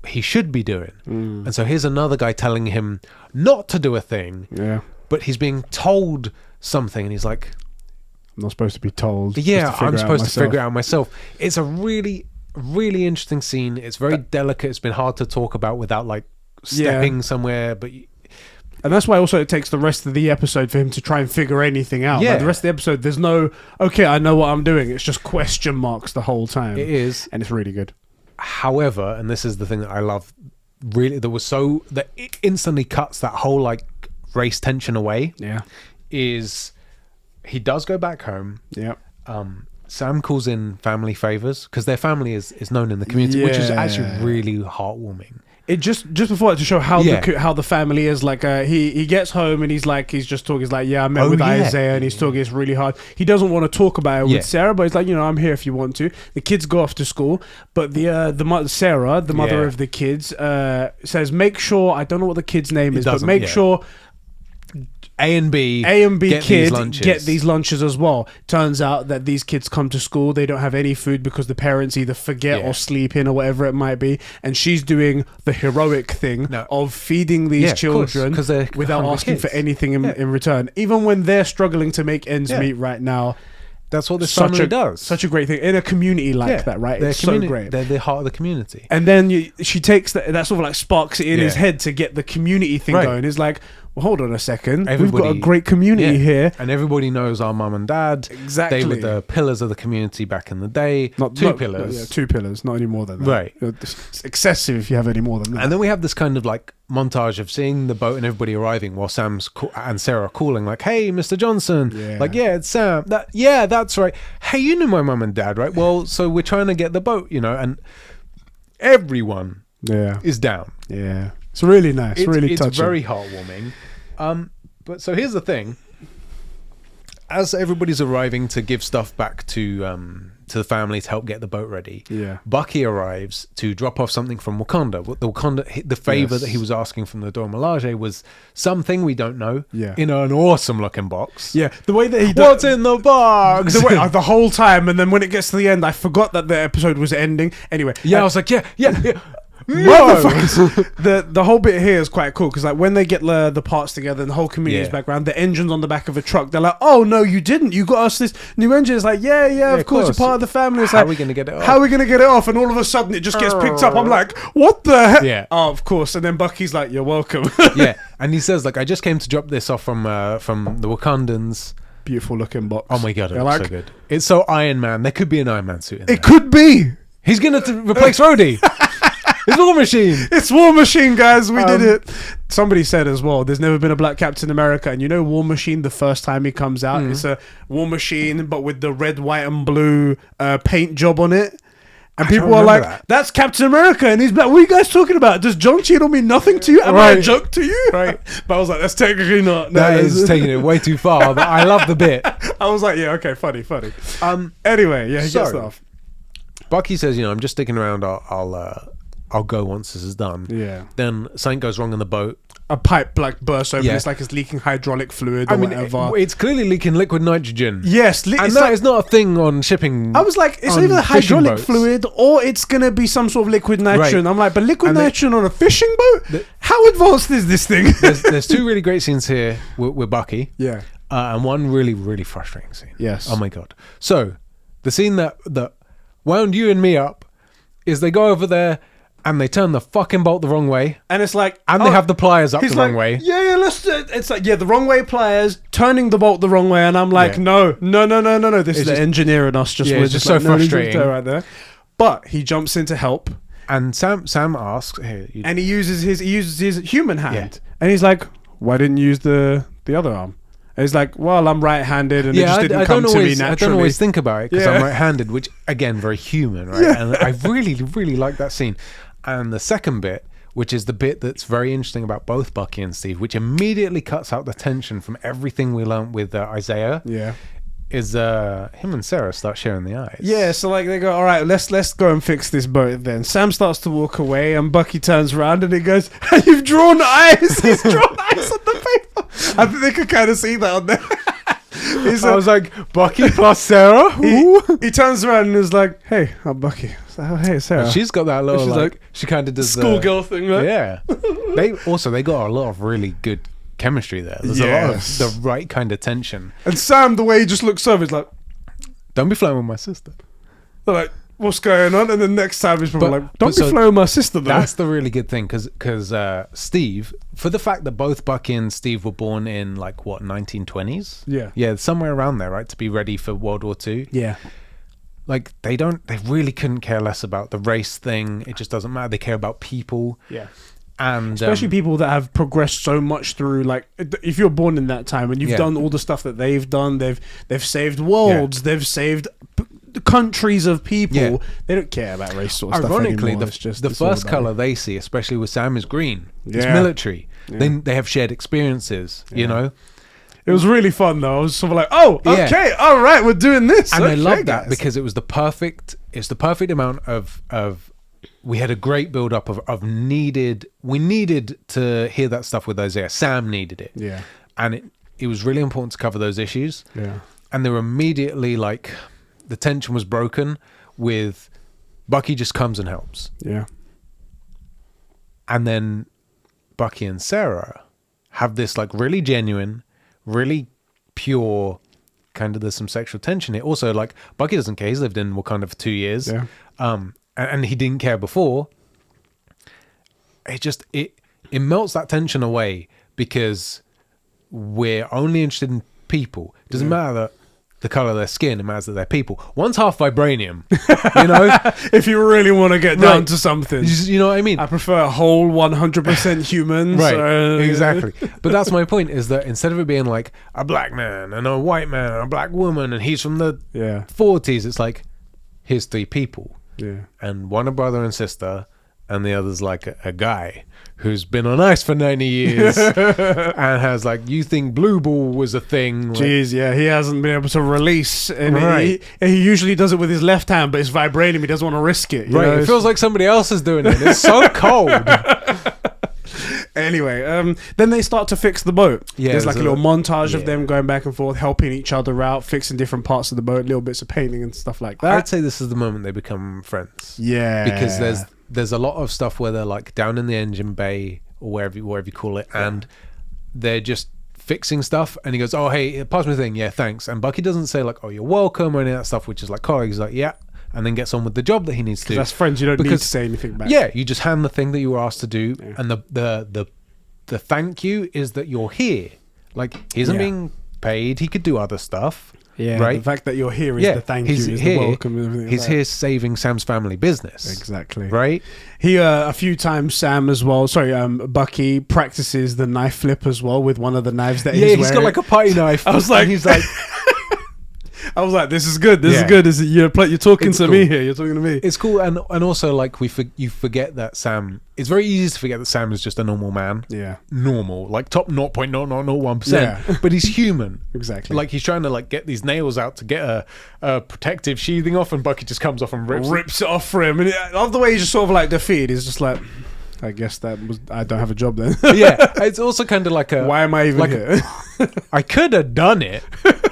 he should be doing. And so here's another guy telling him not to do a thing, but he's being told something, and he's like, I'm not supposed to be told. Yeah, I'm supposed to figure it out myself. It's a really, really interesting scene. It's very delicate. It's been hard to talk about without like stepping somewhere, but and that's why also it takes the rest of the episode for him to try and figure anything out. Like the rest of the episode, there's no okay, I know what I'm doing. It's just question marks the whole time. It is, and it's really good. However, and this is the thing that I love, really, that it instantly cuts that whole like race tension away. Is he does go back home. Sam calls in family favors because their family is known in the community, which is actually really heartwarming. It just before that, to show how the family is, like he gets home and he's just talking. He's like, I met with Isaiah, and he's talking. It's really hard. He doesn't want to talk about it with Sarah, but he's like, I'm here if you want to. The kids go off to school, but the mother, Sarah, the mother of the kids, says, make sure, I don't know what the kid's name is, but make sure A and B kids get these lunches as well. Turns out that these kids come to school, they don't have any food because the parents either forget or sleep in or whatever it might be, and she's doing the heroic thing of feeding these children without asking for anything in return, even when they're struggling to make ends meet right now. That's what this family does. Such a great thing in a community like that, right? It's so great. They're the heart of the community. And then she takes that sort of like sparks it in his head to get the community thing going. It's like, well, hold on a second. We've got a great community here. And everybody knows our mum and dad. Exactly. They were the pillars of the community back in the day. Two pillars. Yeah, 2 pillars, not any more than that. Right. It's excessive if you have any more than that. And then we have this kind of like montage of seeing the boat and everybody arriving while Sam's and Sarah are calling like, hey, Mr. Johnson. Like, it's Sam. That's right. Hey, you knew my mum and dad, right? Well, so we're trying to get the boat, and everyone is down. Yeah. It's really nice, really touching. It's very heartwarming. But so here's the thing. As everybody's arriving to give stuff back to the family to help get the boat ready, Bucky arrives to drop off something from Wakanda. The favor that he was asking from the Dora Milaje was something we don't know in an awesome looking box. Yeah, the way that he what's in the box? The whole time, and then when it gets to the end, I forgot that the episode was ending. Anyway, I was like, Motherfuckers. The whole bit here is quite cool because like when they get the parts together and the whole community's background, the engine's on the back of a truck. They're like, oh no, you didn't. You got us this new engine. It's like, of course, you're part of the family. It's how are we gonna get it off? How are we gonna get it off? And all of a sudden it just gets picked up. I'm like, what the heck? Yeah. Oh, of course. And then Bucky's like, you're welcome. And he says like, I just came to drop this off from the Wakandans. Beautiful looking box. Oh my god, it looks so good. It's so Iron Man. There could be an Iron Man suit in there. It could be. He's gonna replace Rhodey. It's War Machine. It's War Machine, guys. We did it. Somebody said as well, there's never been a black Captain America. And War Machine, the first time he comes out, it's a War Machine, but with the red, white, and blue paint job on it. And people are like, that's Captain America. And he's like, what are you guys talking about? Does John Cheadle mean nothing to you? Am I a joke to you? Right. But I was like, that's technically not. That is taking it way too far, but I love the bit. I was like, yeah, okay, funny. Anyway, yeah, he gets off. Bucky says, I'm just sticking around. I'll go once this is done. Yeah. Then something goes wrong in the boat. A pipe bursts open. Yeah. It's like it's leaking hydraulic fluid or whatever. It's clearly leaking liquid nitrogen. Yes. And that is not a thing on shipping. I was like, it's either hydraulic fluid or it's going to be some sort of liquid nitrogen. Right. I'm like, but liquid nitrogen on a fishing boat? How advanced is this thing? There's two really great scenes here with Bucky. Yeah. And one really, really frustrating scene. Yes. Oh my God. So the scene that wound you and me up is they go over there and they turn the fucking bolt the wrong way. And it's like... And they have the pliers up the wrong way. Yeah, let's do it. It's like, the wrong way pliers, turning the bolt the wrong way. And I'm like, no. This is the engineer in us. It's just so frustrating. Right there. But he jumps in to help. And Sam asks... and he uses his human hand. Yeah. And he's like, why didn't you use the other arm? And he's like, well, I'm right-handed and it just didn't come to me naturally. I don't always think about it because I'm right-handed, which, again, very human, right? Yeah. And I really, really like that scene. And the second bit, which is the bit that's very interesting about both Bucky and Steve, which immediately cuts out the tension from everything we learned with Isaiah. Yeah. Is him and Sarah start sharing the eyes. Yeah, so like they go, all right, let's go and fix this boat then. Sam starts to walk away and Bucky turns around and he goes, you've drawn eyes. He's drawn eyes on the paper. I think they could kind of see that on there. I was like, Bucky plus Sarah? He turns around and is like, hey, I'm Bucky. So, oh, hey, Sarah. And she's got that little, like she kind of does schoolgirl thing, right? Yeah. They got a lot of really good chemistry there. There's a lot of the right kind of tension. And Sam, the way he just looks over, is like, don't be flirting with my sister. They're like, what's going on? And then next time he's probably like, don't be flirting with my sister though. That's the really good thing because Steve, for the fact that both Bucky and Steve were born in 1920s. Yeah, somewhere around there, right, to be ready for World War II. Yeah. Like they really couldn't care less about the race thing. It just doesn't matter. They care about people. Yeah. And especially people that have progressed so much through, like, if you're born in that time and you've done all the stuff that they've done, they've saved worlds, they've saved countries of people. They don't care about race sort of stuff anymore. Ironically, the first color they see, especially with Sam, is green. It's military. They have shared experiences. You know. It was really fun though. I was sort of like, oh, okay, all right, we're doing this. And I love that because it was the perfect amount of. We had a great build up of needed. We needed to hear that stuff with Isaiah. Sam needed it. Yeah. And it was really important to cover those issues. Yeah. And they were immediately like, the tension was broken with Bucky just comes and helps. Yeah. And then Bucky and Sarah have this like really genuine, really pure kind of, there's some sexual tension here. Also, like, Bucky doesn't care. He's lived in Wakanda for 2 years. Yeah. And he didn't care before. It melts that tension away because we're only interested in people. It doesn't matter that the color of their skin, it matters that they're people. One's half vibranium, you know? If you really want to get down to something. You know what I mean? I prefer a whole 100% human. Right, so. Exactly. But that's my point, is that instead of it being like a black man and a white man and a black woman and he's from the 40s, it's like, here's 3 people. Yeah. And one a brother and sister, and the other's like a guy who's been on ice for 90 years and has like, you think blue ball was a thing. Jeez, he hasn't been able to release. And he usually does it with his left hand, but it's vibranium. He doesn't want to risk it. You know? It feels like somebody else is doing it. It's so cold. Anyway, then they start to fix the boat. Yeah, there's like a little montage of them going back and forth, helping each other out, fixing different parts of the boat, little bits of painting and stuff like that. I'd say this is the moment they become friends. Yeah. Because there's a lot of stuff where they're like down in the engine bay or wherever you call it, and they're just fixing stuff, and he goes, oh, hey, pass me the thing. Yeah, thanks. And Bucky doesn't say like, oh, you're welcome or any of that stuff, which is like colleagues. Like, yeah. And then gets on with the job that he needs to do. That's friends. You don't need to say anything back. Yeah, you just hand the thing that you were asked to do, and the thank you is that you're here. Like, he isn't being paid. He could do other stuff. Yeah, right. The fact that you're here is the thank you, is the welcome, and everything. He's here saving Sam's family business. Exactly. Right. He a few times Bucky practices the knife flip as well with one of the knives that he's wearing. He's got like a putty knife. I was like, he's like. I was like, this is good. This is good. You're talking to me here. You're talking to me. It's cool, and also like you forget that Sam. It's very easy to forget that Sam is just a normal man. Yeah, normal, like top 0.0001%. But he's human. Exactly. Like he's trying to like get these nails out to get a protective sheathing off, and Bucky just comes off and rips it off for him. And I love the way he's just sort of like defeated. He's just like, I guess I don't have a job then. Yeah, it's also kind of like why am I even here? I could have done it.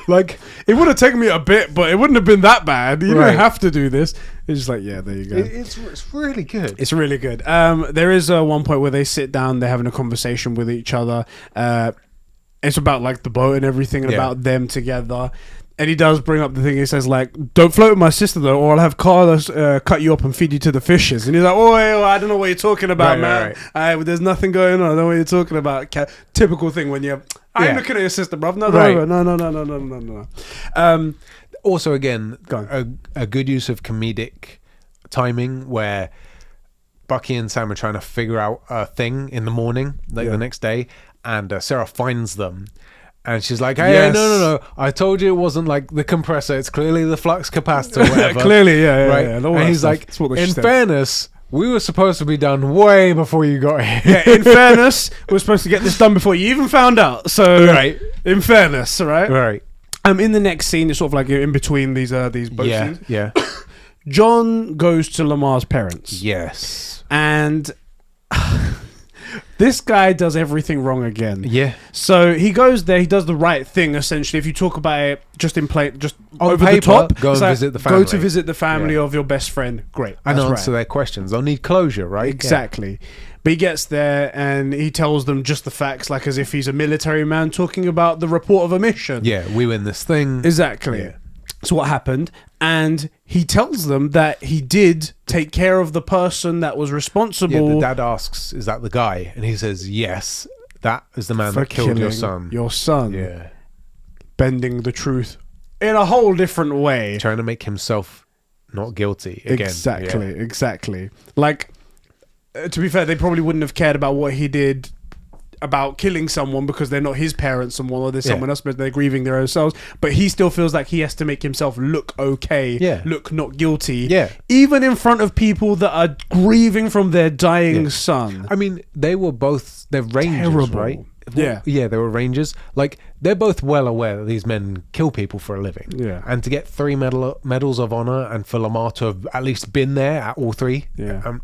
Like, it would have taken me a bit, but it wouldn't have been that bad. You don't have to do this. It's just like, yeah, there you go. It's really good. It's really good. There is one point where they sit down, they're having a conversation with each other. It's about like the boat and everything, and about them together. And he does bring up the thing. He says, like, don't float with my sister, though, or I'll have Carlos cut you up and feed you to the fishes. And he's like, oh, I don't know what you're talking about, man. Right. There's nothing going on. I don't know what you're talking about. Typical thing when you're... I'm looking at your sister, bruv. No. Also, again, a good use of comedic timing where Bucky and Sam are trying to figure out a thing in the morning, like the next day, and Sarah finds them. And she's like, hey, no. I told you it wasn't like the compressor. It's clearly the flux capacitor or whatever. Clearly, right? Yeah, and he's like, in fairness, we were supposed to be done way before you got here. Yeah, in fairness, we were supposed to get this done before you even found out. So, in fairness, right? Right. In the next scene, it's sort of like in between these boat scenes. Yeah. John goes to Lamar's parents. Yes. And... this guy does everything wrong again. Yeah. So he goes there. He does the right thing. Essentially, if you talk about it just in play, just on over paper, the top, go and visit the family. Go to visit the family of your best friend. Great. And answer their questions. They'll need closure, right? Exactly. Yeah. But he gets there and he tells them just the facts, like as if he's a military man talking about the report of a mission. Yeah, we win this thing. Exactly. Yeah. So what happened? And he tells them that he did take care of the person that was responsible. Yeah, the dad asks, is that the guy? And he says, yes, that is the man that killed your son. Your son. Yeah. Bending the truth in a whole different way. Trying to make himself not guilty again. Exactly. Like, to be fair, they probably wouldn't have cared about what he did about killing someone because they're not his parents, someone, or there's someone else, but they're grieving their own selves. But he still feels like he has to make himself look okay, look not guilty, even in front of people that are grieving from their dying son. I mean, they're rangers, right? Yeah, they were rangers. Like, they're both well aware that these men kill people for a living. Yeah, and to get 3 medals of honor, and for Lamar to have at least been there at all 3. Yeah.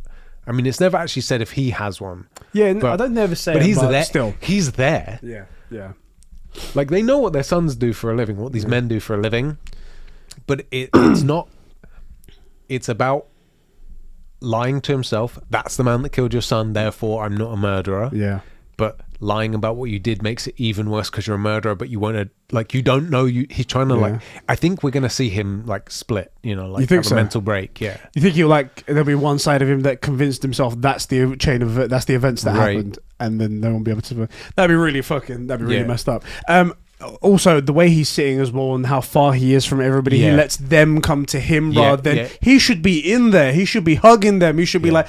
I mean, it's never actually said if he has one. Yeah, I don't never say but it, he's but there. Still, he's there. Yeah. Like, they know what their sons do for a living, what these men do for a living, but it's not. It's about lying to himself. That's the man that killed your son. Therefore, I'm not a murderer. Yeah. But lying about what you did makes it even worse because you're a murderer, but you want to, you don't know he's trying to I think we're going to see him split, like you think have a mental break. Yeah. You think there'll be one side of him that convinced himself that's the chain of that's the events that happened, and then they won't be able to. That'd be really messed up. Also, the way he's sitting as well and how far he is from everybody, he lets them come to him rather than he should be in there. He should be hugging them. He should be like,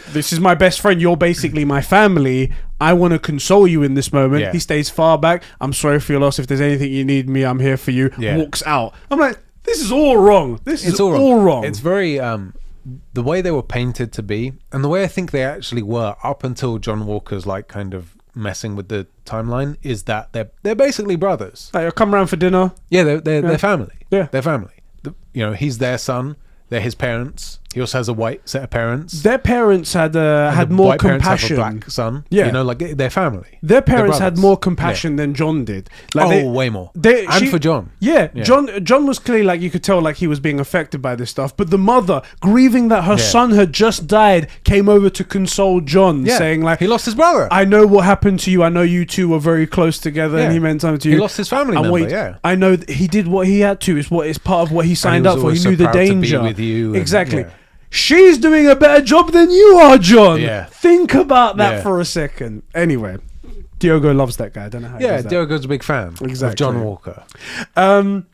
this is my best friend. You're basically my family. I want to console you in this moment. Yeah. He stays far back. I'm sorry for your loss. If there's anything you need me, I'm here for you. Yeah. Walks out. I'm like, this is all wrong. It's all wrong. It's very... the way they were painted to be, and the way I think they actually were up until John Walker's kind of messing with the timeline, is that they're basically brothers. They'll come around for dinner. Yeah, they're family. Yeah, they're family. He's their son. They're his parents. He also has a white set of parents. Their parents had more compassion. Have a black son. Yeah, their family. Their parents had more compassion than John did. Way more. For John. Yeah, John was clearly you could tell he was being affected by this stuff. But the mother, grieving that her son had just died, came over to console John, saying he lost his brother. I know what happened to you. I know you two were very close together, and he meant something to you. He lost his family member. I know he did what he had to. It's part of what he signed up for. He knew the danger. To be with you exactly. She's doing a better job than you are, John. Yeah. Think about that for a second. Anyway, Diogo loves that guy. I don't know how he does that. Diogo's a big fan of John Walker. Um,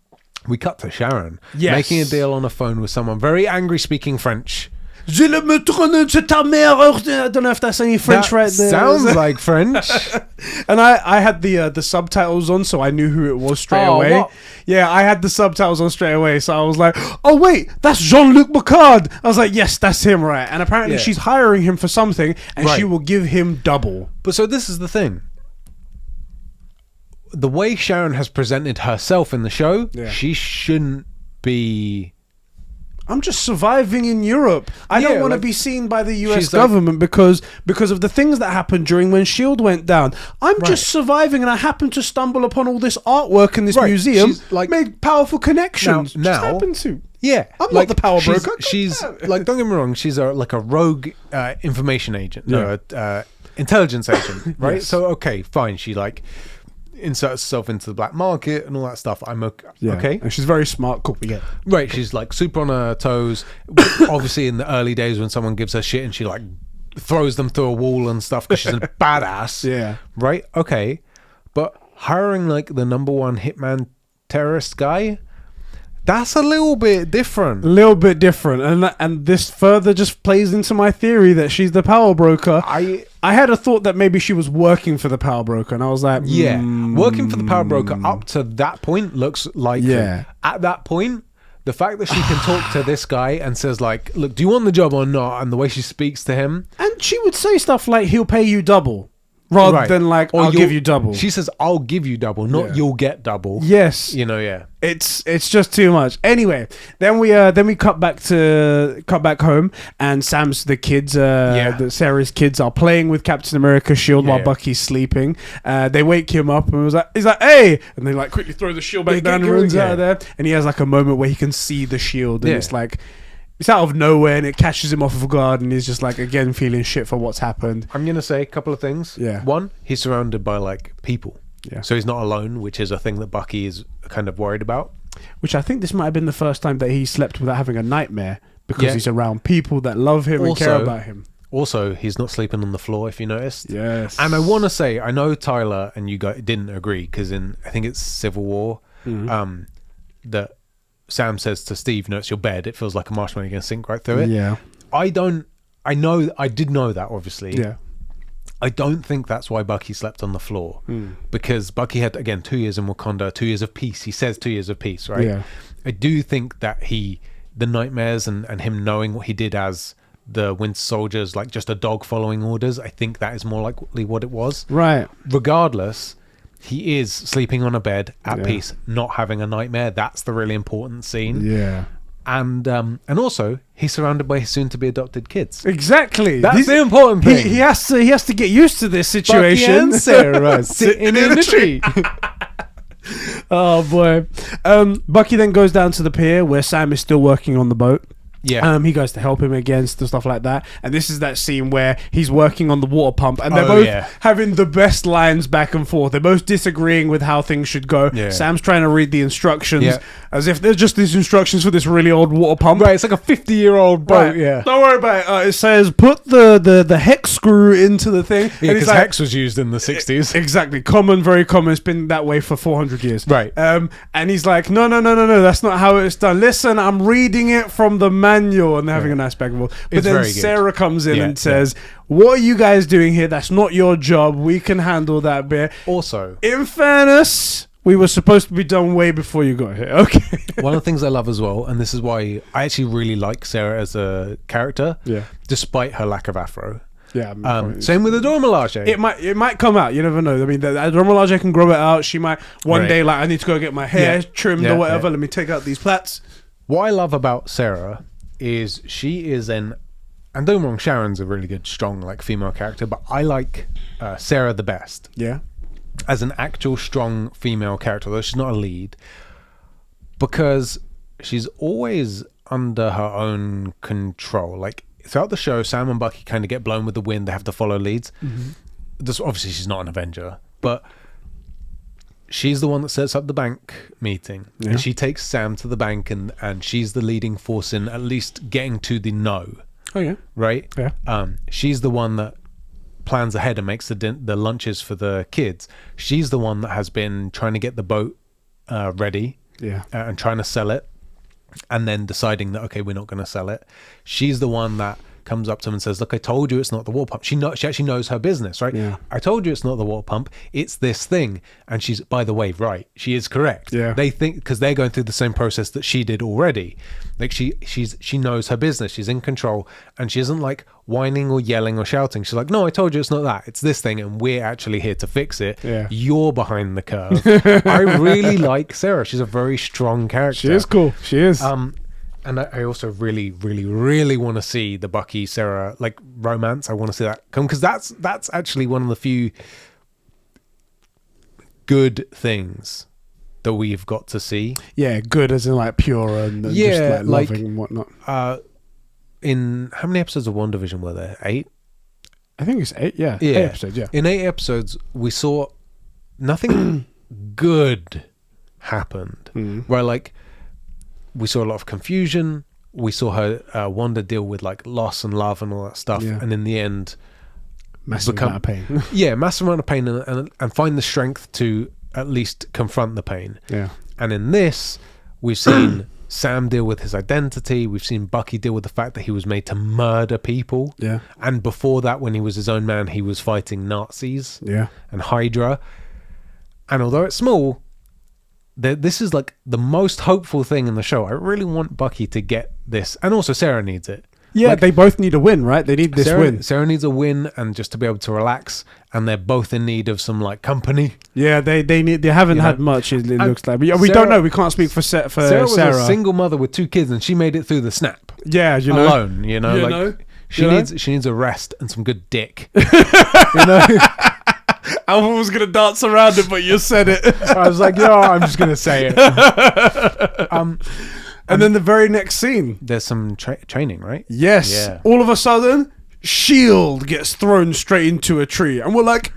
we cut to Sharon making a deal on the phone with someone very angry speaking French. Je me tourne sur ta mère. I don't know if that's any French That right there. sounds like French. And I had the subtitles on, so I knew who it was straight away. What? Yeah, I had the subtitles on straight away, so I was like, oh wait, that's Jean-Luc Picard. I was like, yes, that's him, right? And apparently she's hiring him for something, and she will give him double. But so this is the thing. The way Sharon has presented herself in the show, she shouldn't be... I'm just surviving in Europe. I don't want to be seen by the US government because of the things that happened during when S.H.I.E.L.D. went down. I'm just surviving, and I happened to stumble upon all this artwork in this museum. She's made powerful connections. Now, just happened to. Yeah, I'm not the power broker. She's like, don't get me wrong, she's like a rogue information agent, intelligence agent, right? Yes. So okay, fine. She like inserts herself into the black market and all that stuff. I'm okay. And she's very smart. Cool, we get it. Right, she's like super on her toes. Obviously, in the early days when someone gives her shit and she like throws them through a wall and stuff because she's a badass. Yeah. Right. Okay, but hiring like the #1 hitman terrorist guy. That's a little bit different. And this further just plays into my theory that she's the power broker. I had a thought that maybe she was working for the power broker, and I was like, working for the power broker up to that point looks like at that point, the fact that she can talk to this guy and says like, look, do you want the job or not? And the way she speaks to him. And she would say stuff like, he'll pay you double. Rather than like, I'll give you double. She says, I'll give you double, not you'll get double. Yes. You know, It's just too much. Anyway, then we cut back home, and Sam's the kids, Sarah's kids are playing with Captain America's shield while Bucky's sleeping. They wake him up, and he's like, hey, and they like quickly throw the shield back down and runs out of there. And he has like a moment where he can see the shield, and it's like, it's out of nowhere, and it catches him off of guard, and he's just like, again, feeling shit for what's happened. I'm going to say a couple of things. Yeah. One, he's surrounded by like people. Yeah. So he's not alone, which is a thing that Bucky is kind of worried about. Which I think this might have been the first time that he slept without having a nightmare, because he's around people that love him and care about him. Also, he's not sleeping on the floor, if you noticed. Yes. And I want to say, I know Tyler and you guys didn't agree, because I think it's Civil War, that Sam says to Steve, no, it's your bed. It feels like a marshmallow, you're going to sink right through it. Yeah. I did know that, obviously. Yeah. I don't think that's why Bucky slept on the floor, because Bucky had, again, 2 years in Wakanda, 2 years of peace. He says 2 years of peace, right? Yeah. I do think that the nightmares and him knowing what he did as the Winter Soldiers, like just a dog following orders, I think that is more likely what it was. Right. Regardless, he is sleeping on a bed at peace, not having a nightmare. That's the really important scene. Yeah. And also he's surrounded by his soon-to-be adopted kids. Exactly. That's the important thing. He has to get used to this situation. Bucky and Sarah sitting in the tree. Oh boy. Bucky then goes down to the pier where Sam is still working on the boat. Yeah. He goes to help him against and stuff like that. And this is that scene where he's working on the water pump, and they're both having the best lines back and forth. They're both disagreeing with how things should go. Yeah. Sam's trying to read the instructions as if they're just these instructions for this really old water pump. Right, it's like a 50-year-old boat. Right. Yeah. Don't worry about it. It says put the hex screw into the thing. Yeah, because hex was used in the 60s. Exactly. Very common. It's been that way for 400 years. Right. And he's like, no, that's not how it's done. Listen, I'm reading it from the manual, and they're having a nice back and forth. But then Sarah comes in and says, what are you guys doing here? That's not your job. We can handle that bit. Also, in fairness, we were supposed to be done way before you got here. Okay. One of the things I love as well, and this is why I actually really like Sarah as a character, despite her lack of afro. Yeah. Same with Adora Milaje. It might come out. You never know. I mean, Adora Milaje can grow it out. She might one day like, I need to go get my hair trimmed or whatever. Let me take out these plaits. What I love about Sarah is she is and don't get me wrong, Sharon's a really good, strong, like female character, but I like Sarah the best. Yeah. As an actual strong female character, though she's not a lead, because she's always under her own control. Like throughout the show, Sam and Bucky kind of get blown with the wind. They have to follow leads. Obviously, she's not an Avenger, but she's the one that sets up the bank meeting, and she takes Sam to the bank, and she's the leading force in at least getting to the no. Oh yeah. Right. Yeah. She's the one that plans ahead and makes the lunches for the kids. She's the one that has been trying to get the boat ready. Yeah. And trying to sell it. and then deciding that, okay, we're not going to sell it. She's the one that comes up to him and says, look, I told you it's not the water pump. She actually knows her business, right? Yeah. I told you it's not the water pump. It's this thing. And she's, by the way, right. She is correct. Yeah. They think, because they're going through the same process that she did already. Like she knows her business. She's in control, and she isn't like whining or yelling or shouting. She's like, no, I told you it's not that. It's this thing, and we're actually here to fix it. Yeah. You're behind the curve. I really like Sarah. She's a very strong character. She is cool. She is. And I also really, really, really want to see the Bucky Sarah like romance. I want to see that come, because that's actually one of the few good things that we've got to see. Yeah, good as in like pure and just like loving and whatnot. In how many episodes of WandaVision were there? 8? I think it's 8. Yeah, 8 episodes. Yeah. In 8 episodes, we saw nothing good happened. Where like, we saw a lot of confusion. We saw her Wanda deal with like loss and love and all that stuff, and in the end, massive amount of pain. Massive amount of pain, and find the strength to at least confront the pain. Yeah. And in this, we've seen Sam deal with his identity. We've seen Bucky deal with the fact that he was made to murder people. Yeah. And before that, when he was his own man, he was fighting Nazis. Yeah. And Hydra. And although it's small, this is like the most hopeful thing in the show. I really want Bucky to get this, and also Sarah needs it. Yeah, like, they both need a win, right? They need this win. Sarah needs a win, and just to be able to relax. And they're both in need of some like company. Yeah, they haven't had much. It looks like, but we don't know. We can't speak for Sarah. Sarah was a single mother with 2 kids, and she made it through the snap. Yeah, alone. She needs a rest and some good dick. you know. Alvin was gonna dance around it, but you said it. I was like, I'm just gonna say it. And then the very next scene, there's some training, right? Yes. Yeah. All of a sudden, Shield gets thrown straight into a tree, and we're like,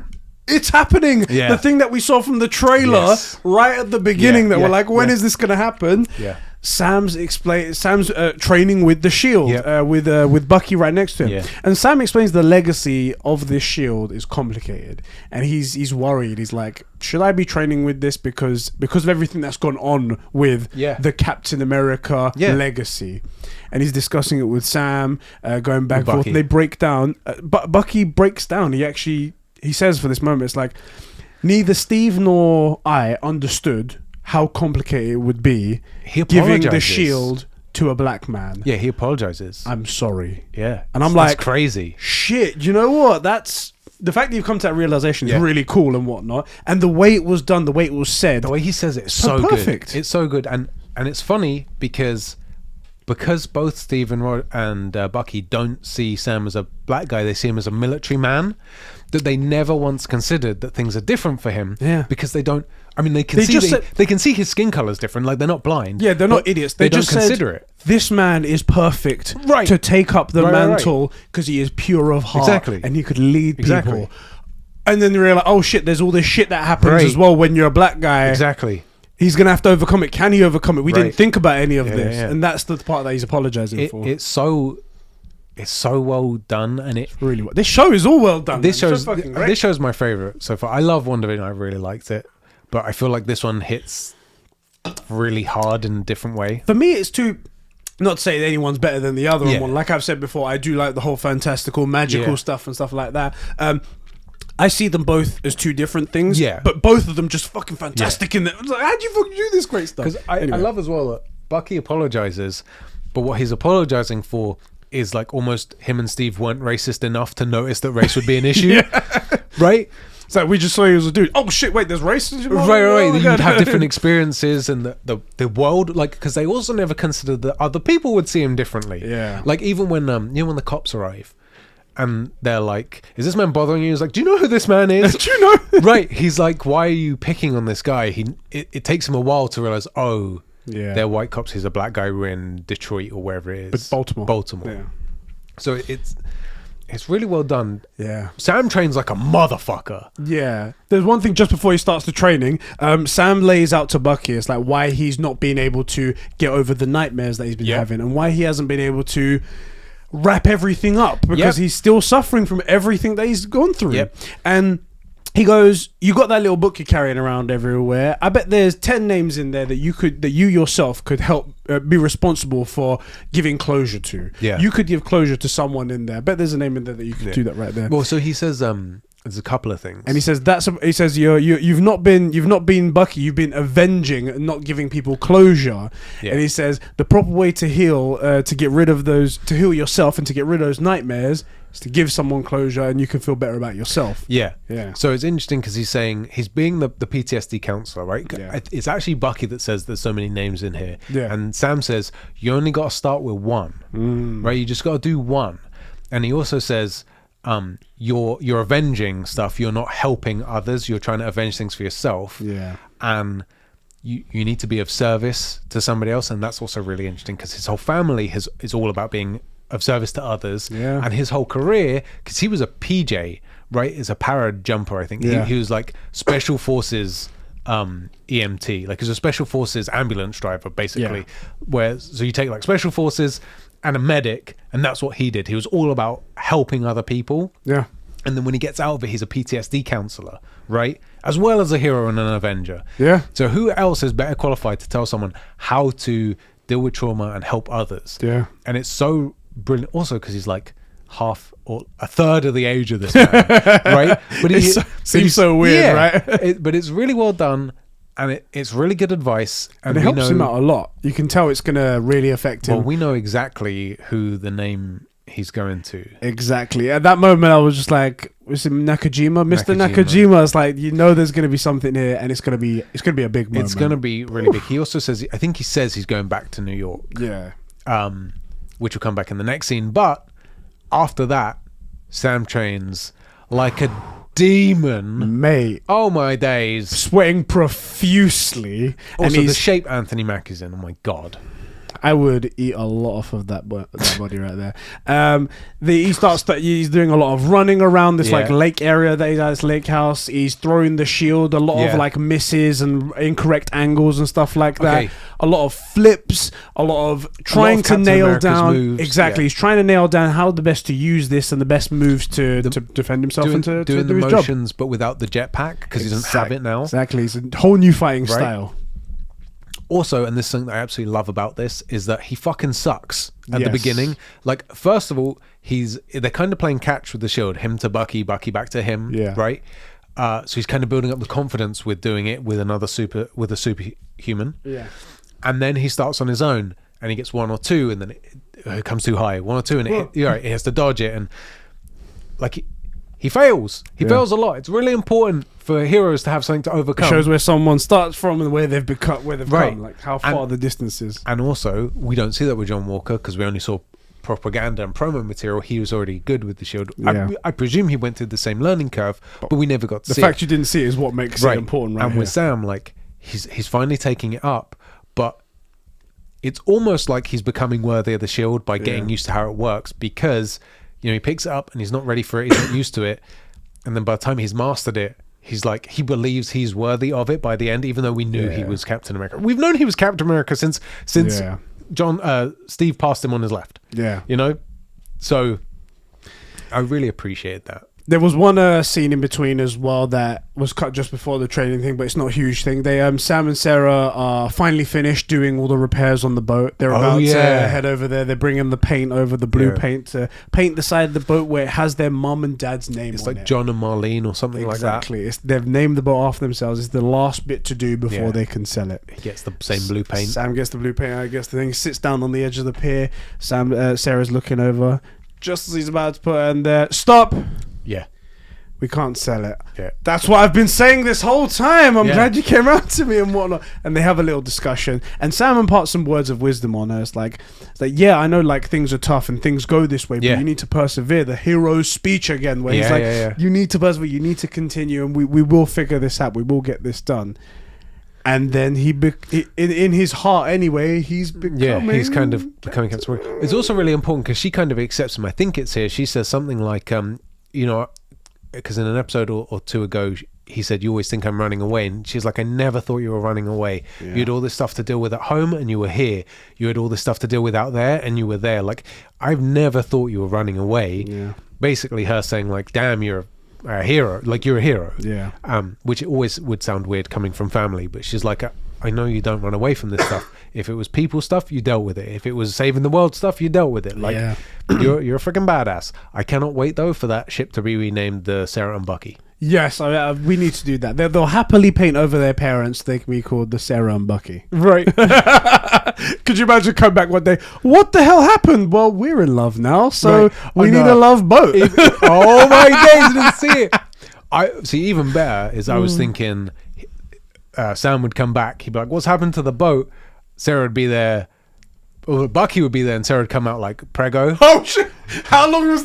it's happening. Yeah. The thing that we saw from the trailer right at the beginning, we're like, when is this gonna happen? Yeah. Sam's training with the shield, with Bucky right next to him, and Sam explains the legacy of this shield is complicated, and he's worried. He's like, should I be training with this because of everything that's gone on with the Captain America legacy? And he's discussing it with Sam, going back and forth. And they break down. Bucky breaks down. He says for this moment, it's like, neither Steve nor I understood how complicated it would be giving the shield to a black man. Yeah, he apologizes. I'm sorry. Yeah. And I'm like, crazy. Shit, you know what? That's the fact that you've come to that realization is really cool and whatnot. And the way it was done, the way it was said. The way he says it is so perfect. Good. It's so good. And it's funny because both Steve and Bucky don't see Sam as a black guy, they see him as a military man, that they never once considered that things are different for him. Yeah. Because they don't, I mean, they can see his skin color is different, like they're not blind. Yeah, they're not idiots. They just don't consider it. This man is perfect to take up the mantle because he is pure of heart and he could lead people. And then they realize, oh shit, there's all this shit that happens as well when you're a black guy. Exactly. He's going to have to overcome it. Can he overcome it? We didn't think about any of this. Yeah. And that's the part that he's apologizing for. It's so well done, and it's really well. This show is all well done. This show's my favorite so far. I love WandaVision. I really liked it, but I feel like this one hits really hard in a different way. For me, it's too. Not to say that anyone's better than the other one. Like I've said before, I do like the whole fantastical, magical stuff and stuff like that. I see them both as 2 different things. Yeah. But both of them just fucking fantastic in there. Like, how do you fucking do this great stuff? Because I love as well that Bucky apologizes, but what he's apologizing for is like almost him and Steve weren't racist enough to notice that race would be an issue. Right? It's like, we just saw he was a dude. Oh shit, wait, there's racism? Right. You'd have different experiences, and the world, like, because they also never considered that other people would see him differently. Yeah. Like, even when when the cops arrive, and they're like, is this man bothering you? He's like, do you know who this man is? Do you know? Right. He's like, why are you picking on this guy? It takes him a while to realize, they're white cops. He's a black guy. We're in Detroit or wherever it is. But Baltimore. Yeah. So it's really well done. Yeah. Sam trains like a motherfucker. Yeah. There's one thing just before he starts the training. Sam lays out to Bucky, it's like why he's not been able to get over the nightmares that he's been having, and why he hasn't been able to wrap everything up, because he's still suffering from everything that he's gone through. Yep. And he goes, you got that little book you're carrying around everywhere. I bet there's 10 names in there that you yourself could help be responsible for giving closure to. Yeah. You could give closure to someone in there. I bet there's a name in there that you could do that right there. Well, so he says there's a couple of things. And he says you've not been Bucky, you've been avenging and not giving people closure. Yeah. And he says the proper way to heal, to get rid of those, to heal yourself and to get rid of those nightmares is to give someone closure, and you can feel better about yourself. Yeah. So it's interesting because he's saying he's being the PTSD counselor, right? Yeah. It's actually Bucky that says there's so many names in here. Yeah. And Sam says you only got to start with one, right? You just got to do one. And he also says you're avenging stuff. You're not helping others. You're trying to avenge things for yourself. Yeah. And you need to be of service to somebody else. And that's also really interesting because his whole family is all about being of service to others. Yeah. And his whole career, because he was a PJ, right, is a para jumper, I think. Yeah. He was like special forces EMT, like he's a special forces ambulance driver basically. So you take like special forces and a medic, and that's what he did. He was all about helping other people. Yeah. And then when he gets out of it, he's a PTSD counselor, right? As well as a hero and an avenger. Yeah. So who else is better qualified to tell someone how to deal with trauma and help others? Yeah. And it's so brilliant also because he's like half or a third of the age of this man, right? But seems so weird, right? But it's really well done, and it's really good advice, and it helps him out a lot. You can tell it's gonna really affect him. Well, we know exactly who the name he's going to. Exactly. At that moment, I was just like, "Was it Nakajima, Mr. Nakajima?" It's like, you know, there's gonna be something here, and it's gonna be a big moment. It's gonna be really big. He also says, I think he says he's going back to New York. Yeah. Which will come back in the next scene, but after that, Sam trains like a demon, mate. Oh my days, sweating profusely. Also, the shape Anthony Mackie's in. Oh my god, I would eat a lot off of that body right there. He's doing a lot of running around this like lake area that he's at, this lake house. He's throwing the shield, a lot of like misses and incorrect angles and stuff like that. A lot of flips, a lot of trying to nail down moves. Exactly. He's trying to nail down how the best to use this and the best moves to defend himself and to doing do the his motions, job. but without the jetpack because he doesn't have it now. Exactly. It's a whole new fighting style. Also, and this thing that I absolutely love about this is that he fucking sucks at the beginning. Like, first of all, they're kind of playing catch with the shield. Him to Bucky, Bucky back to him. Yeah. Right. So he's kind of building up the confidence with doing it with a superhuman. Yeah. And then he starts on his own, and he gets one or two, and then it comes too high. One or two, and he has to dodge it, and like he fails. He fails a lot. It's really important for heroes to have something to overcome. It shows where someone starts from and where they've come, like how far the distance is. And also, we don't see that with John Walker because we only saw propaganda and promo material. He was already good with the shield. Yeah. I presume he went through the same learning curve, but we never got to see it. The fact you didn't see it is what makes it important, right? And with Sam, like he's finally taking it up, but it's almost like he's becoming worthy of the shield by getting used to how it works because he picks it up and he's not ready for it. He's not used to it, and then by the time he's mastered it, he's like, he believes he's worthy of it by the end, even though we knew he was Captain America. We've known he was Captain America since Steve passed him on his left. Yeah. So I really appreciate that. There was one scene in between as well that was cut just before the training thing, but it's not a huge thing. Sam and Sarah are finally finished doing all the repairs on the boat. They're about to head over there. They're bringing the paint over, the blue paint, to paint the side of the boat where it has their mom and dad's name on it. It's like John and Marlene or something like that. Exactly. They've named the boat after themselves. It's the last bit to do before they can sell it. He gets the same blue paint. Sam gets the blue paint. I guess the thing sits down on the edge of the pier. Sarah's looking over. Just as he's about to put it in there, stop! Yeah. We can't sell it. Yeah. That's what I've been saying this whole time. I'm glad you came around to me and whatnot. And they have a little discussion. And Sam imparts some words of wisdom on her. It's like, yeah, I know like things are tough and things go this way, but you need to persevere. The hero's speech again, where he's like, you need to persevere, you need to continue, and we will figure this out. We will get this done. And then in his heart anyway, he's becoming... Yeah, he's kind of becoming Captain America. It's also really important because she kind of accepts him. I think it's here. She says something like, because in an episode or two ago, he said, you always think I'm running away. And she's like, I never thought you were running away. Yeah. You had all this stuff to deal with at home and you were here. You had all this stuff to deal with out there and you were there. Like, I've never thought you were running away. Yeah. Basically her saying like, damn, you're a hero. Like, you're a hero. Yeah. Which it always would sound weird coming from family. But she's like, I know you don't run away from this stuff. If it was people stuff, you dealt with it. If it was saving the world stuff, you dealt with it. Like, you're a freaking badass. I cannot wait though for that ship to be renamed the Sarah and Bucky. Yes, we need to do that. They'll happily paint over their parents. They can be called the Sarah and Bucky. Right. Could you imagine come back one day? What the hell happened? Well, we're in love now, so we need a love boat. Oh my days, I didn't see it. I see. Even better is I was thinking Sam would come back. He'd be like, "What's happened to the boat?" Sarah would be there. Or Bucky would be there, and Sarah would come out like prego. Oh shit! How long was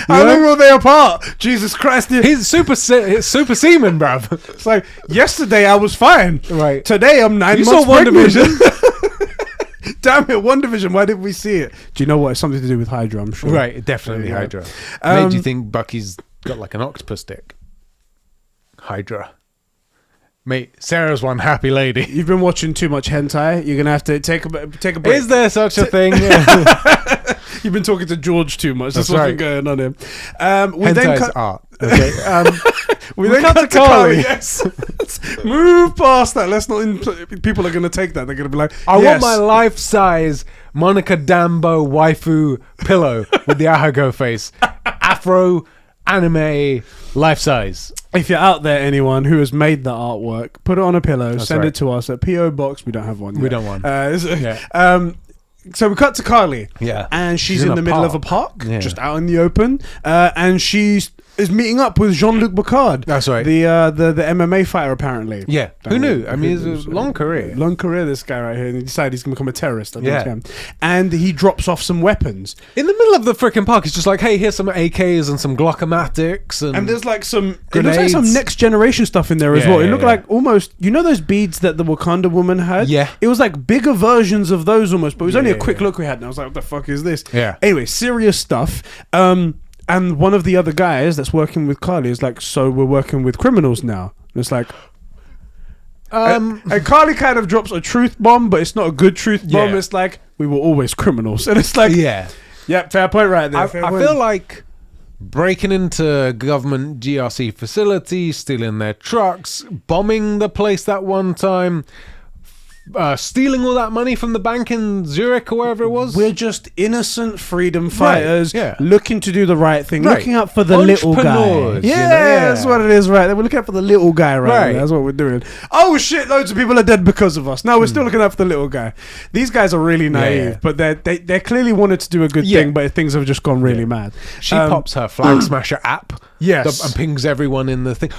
How long were they apart? Jesus Christ! He's super seaman, bruv. It's like yesterday I was fine. Right. Today I'm 9 months saw pregnant. WandaVision. Damn it! WandaVision. Why didn't we see it? Do you know what? It's something to do with Hydra. I'm sure. Right. Definitely Hydra. Made you think Bucky's got like an octopus dick? Hydra. Mate, Sarah's one happy lady. You've been watching too much hentai. You're gonna have to take a break. Is there such a thing? You've been talking to George too much. That's what's been going on here. Hentai's art. Okay. We then cut to Carly. Yes. Move past that. Let's not. People are gonna take that. They're gonna be like, I want my life-size Monica Dambo waifu pillow with the Ahago face, Afro anime life-size. If you're out there, anyone who has made the artwork, put it on a pillow, send it to us at P.O. Box. We don't have one yet. We don't want So we cut to Carly. Yeah. And she's in the middle of a park, just out in the open. And she's meeting up with Jean-Luc Picard. That's right. The MMA fighter, apparently. Yeah. Who knew? I mean, it's a long career. Long career, this guy right here. And he decided he's going to become a terrorist. And he drops off some weapons. In the middle of the freaking park, it's just like, hey, here's some AKs and some Glockomatics. And there's like some... grenades. It looks like some next generation stuff in there as well. It looked like almost... You know those beads that the Wakanda woman had? Yeah. It was like bigger versions of those almost. But it was only a quick look we had. And I was like, what the fuck is this? Yeah. Anyway, serious stuff. And one of the other guys that's working with Carly is like, so we're working with criminals now. And it's like... and Carly kind of drops a truth bomb, but it's not a good truth bomb. It's like, we were always criminals. And it's like... Yeah, fair point right there. I feel like breaking into government GRC facilities, stealing their trucks, bombing the place that one time... stealing all that money from the bank in Zurich or wherever it was. We're just innocent freedom fighters looking to do the right thing, looking out for the little guy. That's what it is, right? We're looking out for the little guy, right? That's what we're doing. Oh shit, loads of people are dead because of us. No, we're still looking out for the little guy. These guys are really naive, but they clearly wanted to do a good thing, but things have just gone really mad. She pops her Flag Smasher app and pings everyone in the thing.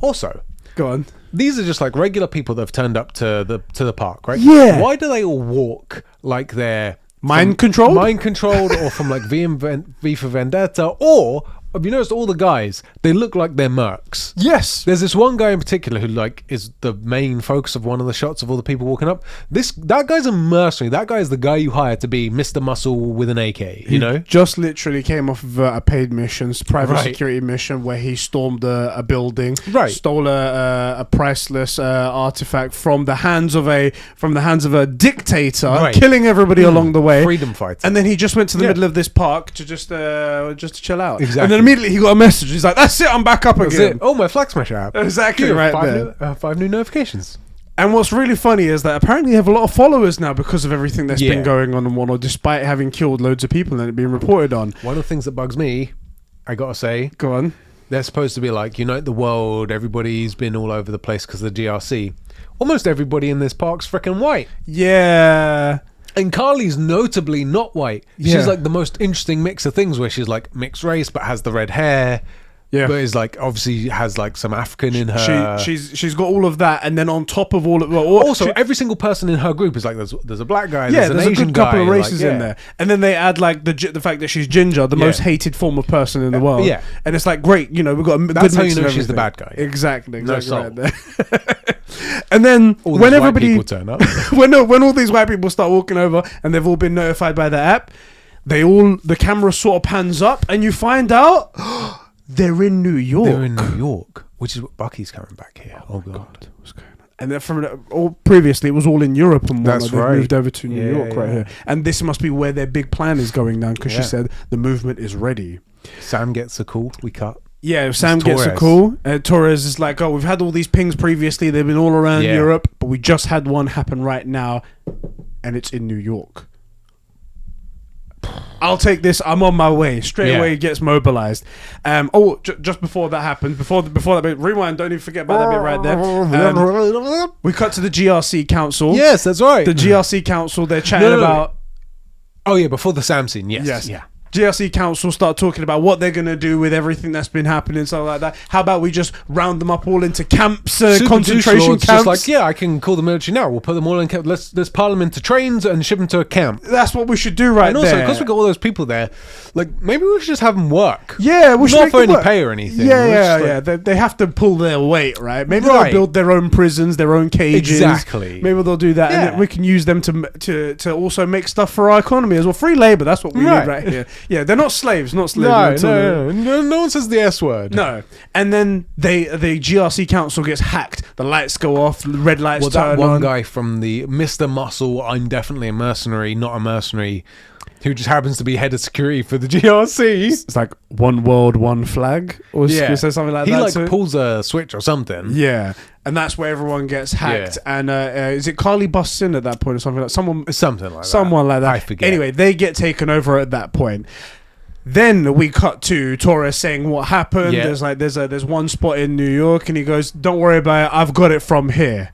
Also, go on. These are just like regular people that have turned up to the park, right? Yeah. Why do they all walk like they're mind controlled, or from like V for Vendetta, or have you noticed all the guys? They look like they're mercs. Yes. There's this one guy in particular who like is the main focus of one of the shots of all the people walking up. That guy's a mercenary. That guy is the guy you hire to be Mr. Muscle with an AK. You know, just literally came off of a paid mission, private security mission, where he stormed a building, stole a priceless artifact from the hands of a dictator, killing everybody along the way, freedom fighter, and then he just went to the middle of this park to just to chill out. Exactly. And then immediately he got a message. He's like, "That's it, I'm back up again." Oh, my Flag Smasher app. Exactly right there. 5 new notifications. And what's really funny is that apparently they have a lot of followers now because of everything that's been going on and whatnot, despite having killed loads of people and it being reported on. One of the things that bugs me, I gotta say, go on. They're supposed to be like, unite the world. Everybody's been all over the place because of the GRC. Almost everybody in this park's freaking white. Yeah. And Carly's notably not white. She's like the most interesting mix of things where she's like mixed race but has the red hair. Yeah. But is like obviously has like some African in her. She's got all of that, and then on top of all of every single person in her group is like there's a black guy, there's an a Asian good couple guy, of races in there, and then they add like the fact that she's ginger, the most hated form of person in the world. Yeah, and it's like great, we've got a good mix. That's how you know she's the bad guy. Exactly right there. And then all when everybody people turn up, when all these white people start walking over, and they've all been notified by the app, the camera sort of pans up, and you find out. They're in New York. Which is what Bucky's coming back here. Oh God. What's going on? And then previously it was all in Europe and that's right. They moved over to New York right here. And this must be where their big plan is going down because she said the movement is ready. Sam gets a call. We cut. Yeah, Sam gets a Torres. call. Torres is like, "Oh, we've had all these pings previously. They've been all around Europe, but we just had one happen right now, and it's in New York. I'll take this. I'm on my way." Straight away, he gets mobilized. Just before that happens, before that bit, rewind. Don't even forget about that bit right there. We cut to the GRC Council. Yes, that's right. The GRC Council. They're chatting about. Oh yeah, before the Sam scene. Yes. Yeah. GRC Council start talking about what they're going to do with everything that's been happening, stuff like that. How about we just round them up all into camps, concentration camps? Just like, I can call the military now. We'll put them all in camp. Let's pile them into trains and ship them to a camp. That's what we should do right there. And also, because we got all those people there, like, maybe we should just have them work. Yeah, we should not for any pay or anything. Yeah. They have to pull their weight, right? Maybe they'll build their own prisons, their own cages. Exactly. Maybe they'll do that, and then we can use them to also make stuff for our economy as well. Free labor. That's what we need right here. Yeah, they're not slaves. Not slaves. No one says the S word. No. And then the GRC Council gets hacked. The lights go off. The red lights turn on. That one guy from the Mr. Muscle, I'm definitely a mercenary, not a mercenary, who just happens to be head of security for the GRC. It's like one world, one flag, or something like that. He like pulls a switch or something. Yeah, and that's where everyone gets hacked. Yeah. And is it Carly busts in at that point or something like something like that? I forget. Anyway, they get taken over at that point. Then we cut to Torres saying what happened. Yeah. There's one spot in New York, and he goes, "Don't worry about it. I've got it from here."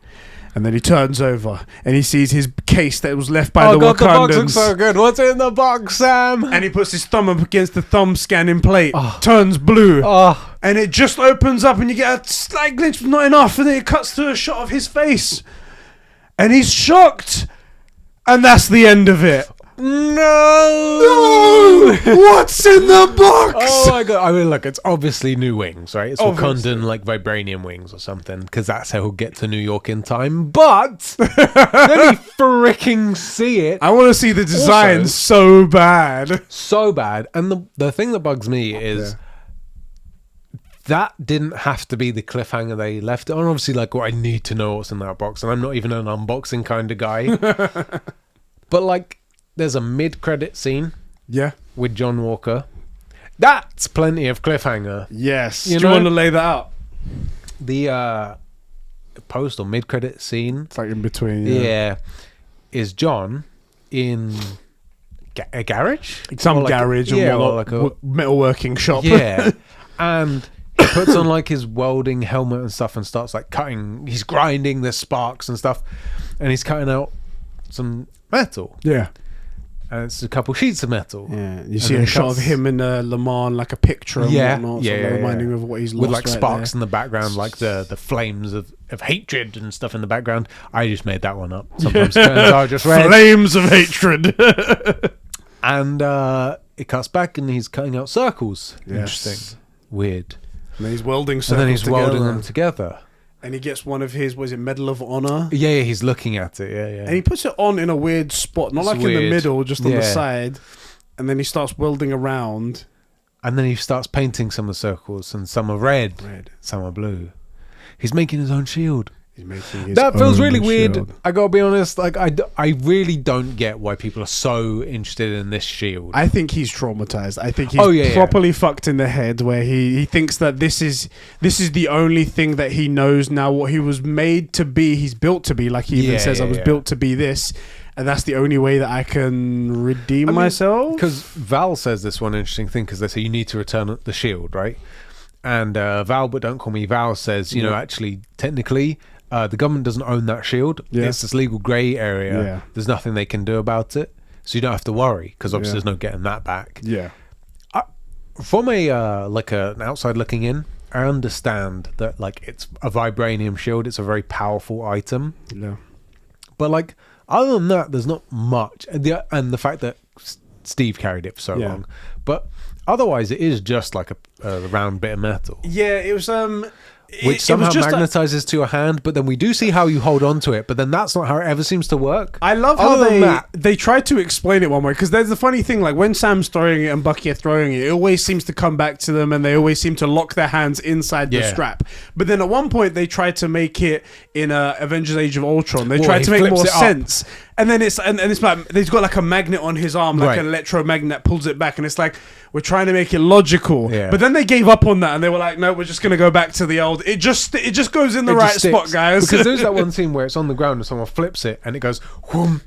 And then he turns over and he sees his case that was left by the Wakandans. The box looks so good. What's in the box, Sam? And he puts his thumb up against the thumb scanning plate. Turns blue. And it just opens up and you get a slight glimpse, but not enough. And then it cuts to a shot of his face. And he's shocked. And that's the end of it. No! What's in the box? Oh my god! I mean, look, it's obviously new wings, right? It's Wakandan like vibranium wings or something, because that's how he'll get to New York in time. But let me freaking see it. I want to see the design so bad, And the thing that bugs me is that didn't have to be the cliffhanger they left it on. Obviously, like, I need to know what's in that box, and I'm not even an unboxing kind of guy. But like, there's a mid-credit scene. Yeah. With John Walker. That's plenty of cliffhanger. Yes. Do you want to lay that out? The post or mid-credit scene. It's like in between. Yeah. Is John in a garage? Some garage or like a metalworking shop. Yeah. And he puts on like his welding helmet and stuff and starts like cutting. He's grinding the sparks and stuff. And he's cutting out some metal. Yeah. And it's a couple sheets of metal. Yeah, you see a shot of him in Le Mans, like a picture and whatnot. Reminding me of what he's lost. With like sparks in the background, like the flames of hatred and stuff in the background. I just made that one up. Sometimes turns out just read. Flames of hatred. And it cuts back and he's cutting out circles. Yes. Interesting. Weird. And then he's welding circles and then he's welding them together. And he gets one of his, Medal of Honor? Yeah, he's looking at it, yeah. And he puts it on in a weird spot, not like in the middle, just on the side. And then he starts welding around. And then he starts painting some of the circles, and some are red. Some are blue. He's making his own shield. That feels really weird. I gotta be honest. Like, I really don't get why people are so interested in this shield. I think he's traumatized. I think he's properly fucked in the head, where he thinks that this is the only thing that he knows now. What he was made to be, he's built to be. Like he even says, I was built to be this, and that's the only way that I can redeem myself. Because Val says this one interesting thing, because they say you need to return the shield, right? And Val, but don't call me Val, says, actually, technically, the government doesn't own that shield. It's this legal grey area. There's nothing they can do about it, so you don't have to worry, because obviously there's no getting that back. From an outside looking in, I understand that like it's a vibranium shield. It's a very powerful item. But like, other than that, there's not much. And the fact that Steve carried it for so long, but otherwise it is just like a round bit of metal. It was which somehow magnetizes to your hand, but then we do see how you hold on to it, but then that's not how it ever seems to work. I love how they try to explain it one way, because there's the funny thing, like when Sam's throwing it and Bucky are throwing it always seems to come back to them, and they always seem to lock their hands inside the strap. But then at one point they try to make it in Avengers Age of Ultron. They try to make more sense. And then it's like he's got like a magnet on his arm, like an electromagnet that pulls it back, and it's like we're trying to make it logical. Yeah. But then they gave up on that, and they were like, no, we're just gonna go back to the old. It just goes in the right spot, guys. Because there's that one scene where it's on the ground and someone flips it, and it goes whoom.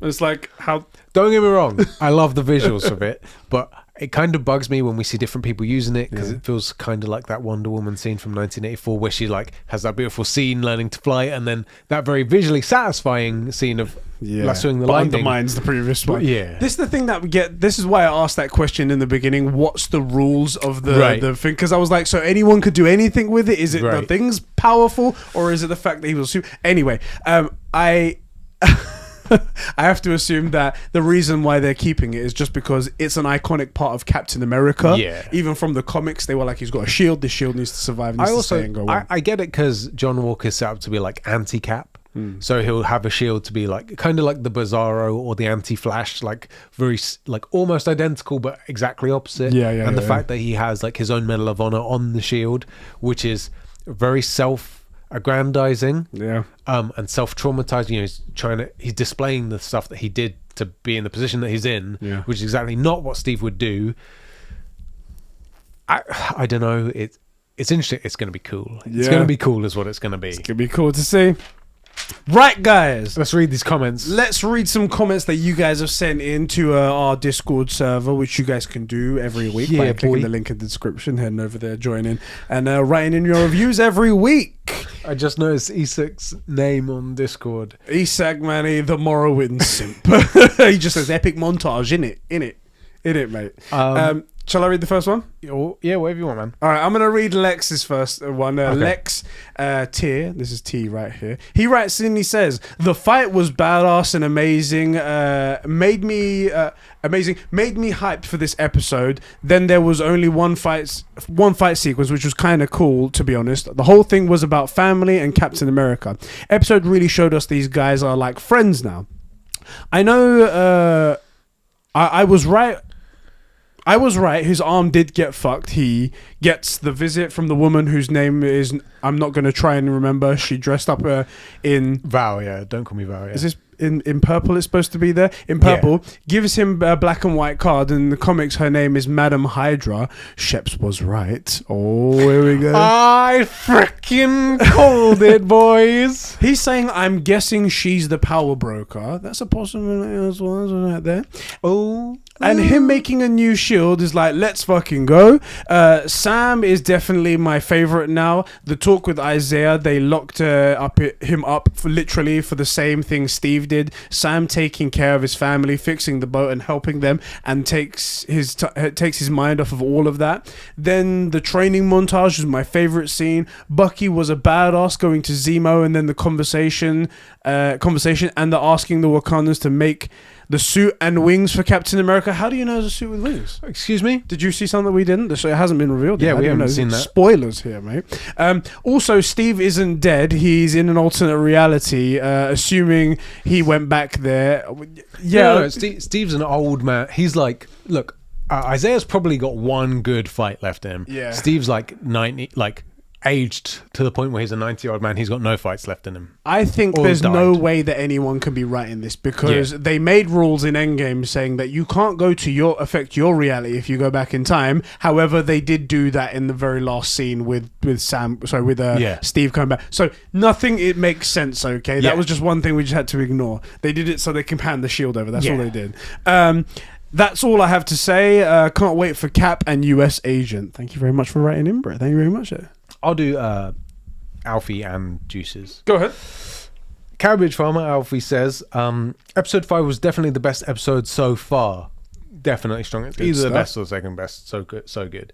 It's like how. Don't get me wrong, I love the visuals of it, but it kind of bugs me when we see different people using it, because it feels kind of like that Wonder Woman scene from 1984 where she like has that beautiful scene learning to fly, and then that very visually satisfying scene of lassoing the lightning undermines the previous one. Yeah, this is the thing that we get. This is why I asked that question in the beginning. What's the rules of the thing? Because I was like, so anyone could do anything with it? Is it the thing's powerful, or is it the fact that he was anyway? I have to assume that the reason why they're keeping it is just because it's an iconic part of Captain America. Yeah. Even from the comics, they were like, he's got a shield. This shield needs to survive. I get it because John Walker's set up to be like anti-Cap. So he'll have a shield to be like kind of like the Bizarro or the Anti-Flash, like very like almost identical but exactly opposite. And the fact that he has like his own Medal of Honor on the shield, which is very self-aggrandizing, and self-traumatizing. He's displaying the stuff that he did to be in the position that he's in, which is exactly not what Steve would do. I don't know. It's interesting. It's going to be cool. It's going to be cool, is what it's going to be. It's going to be cool to see. Right, guys, let's read these comments. Let's read some comments that you guys have sent into our Discord server, which you guys can do every week by clicking the link in the description, heading over there, joining, and writing in your reviews every week. I just noticed Isak's name on Discord. Isak, Manny, the Morrowind simp. He just says epic montage in it, mate. Shall I read the first one? Yeah, whatever you want, man. All right, I'm going to read Lex's first one. Okay. Lex Tier, this is T right here. He writes in, he says, the fight was badass and amazing. Made me hyped for this episode. Then there was only one fight sequence, which was kind of cool, to be honest. The whole thing was about family and Captain America. Episode really showed us these guys are like friends now. I know I was right. His arm did get fucked. He gets the visit from the woman whose name is, I'm not going to try and remember. She dressed up in Val. Yeah, don't call me Val. Yeah. Is this in purple? It's supposed to be there in purple. Yeah. Gives him a black and white card. In the comics, her name is Madam Hydra. Sheps was right. Oh, here we go. I freaking called it, boys. He's saying, I'm guessing she's the power broker. That's a possibility as well, right there. Oh. And him making a new shield is like, let's fucking go. Sam is definitely my favorite now. The talk with Isaiah, they locked him up literally for the same thing Steve did. Sam taking care of his family, fixing the boat and helping them, and takes his mind off of all of that. Then the training montage is my favorite scene. Bucky was a badass going to Zemo, and then the conversation and the asking the Wakandans to make the suit and wings for Captain America. How do you know there's a suit with wings? Excuse me? Did you see something that we didn't? It hasn't been revealed yet. Yeah, we haven't seen that. Spoilers here, mate. Also, Steve isn't dead. He's in an alternate reality, assuming he went back there. Yeah. No, Steve's an old man. He's like, look, Isaiah's probably got one good fight left in him. Yeah. Steve's like 90, like aged to the point where he's a 90-year-old man. He's got no fights left in him. I think there's no way that anyone can be writing this, because they made rules in Endgame saying that you can't go to affect your reality if you go back in time. However, they did do that in the very last scene with Steve coming back. So nothing, it makes sense. Okay, that was just one thing we just had to ignore. They did it so they can pan the shield over. That's all they did. That's all I have to say. Can't wait for Cap and US Agent. Thank you very much for writing in, Brett. Thank you very much. I'll do Alfie and Juices. Go ahead. Cabbage Farmer, Alfie says, episode 5 was definitely the best episode so far. Definitely strong. It's either the best or the second best. So good, so good.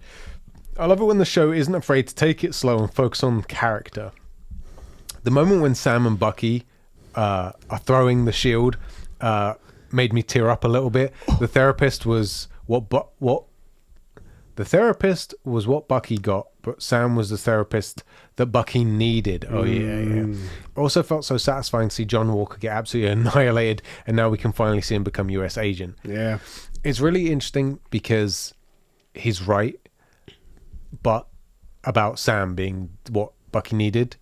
I love it when the show isn't afraid to take it slow and focus on character. The moment when Sam and Bucky are throwing the shield made me tear up a little bit. The therapist was what The therapist was what Bucky got, but Sam was the therapist that Bucky needed. Oh, yeah. Also felt so satisfying to see John Walker get absolutely annihilated, and now we can finally see him become US agent. Yeah. It's really interesting because he's right, but about Sam being what Bucky needed,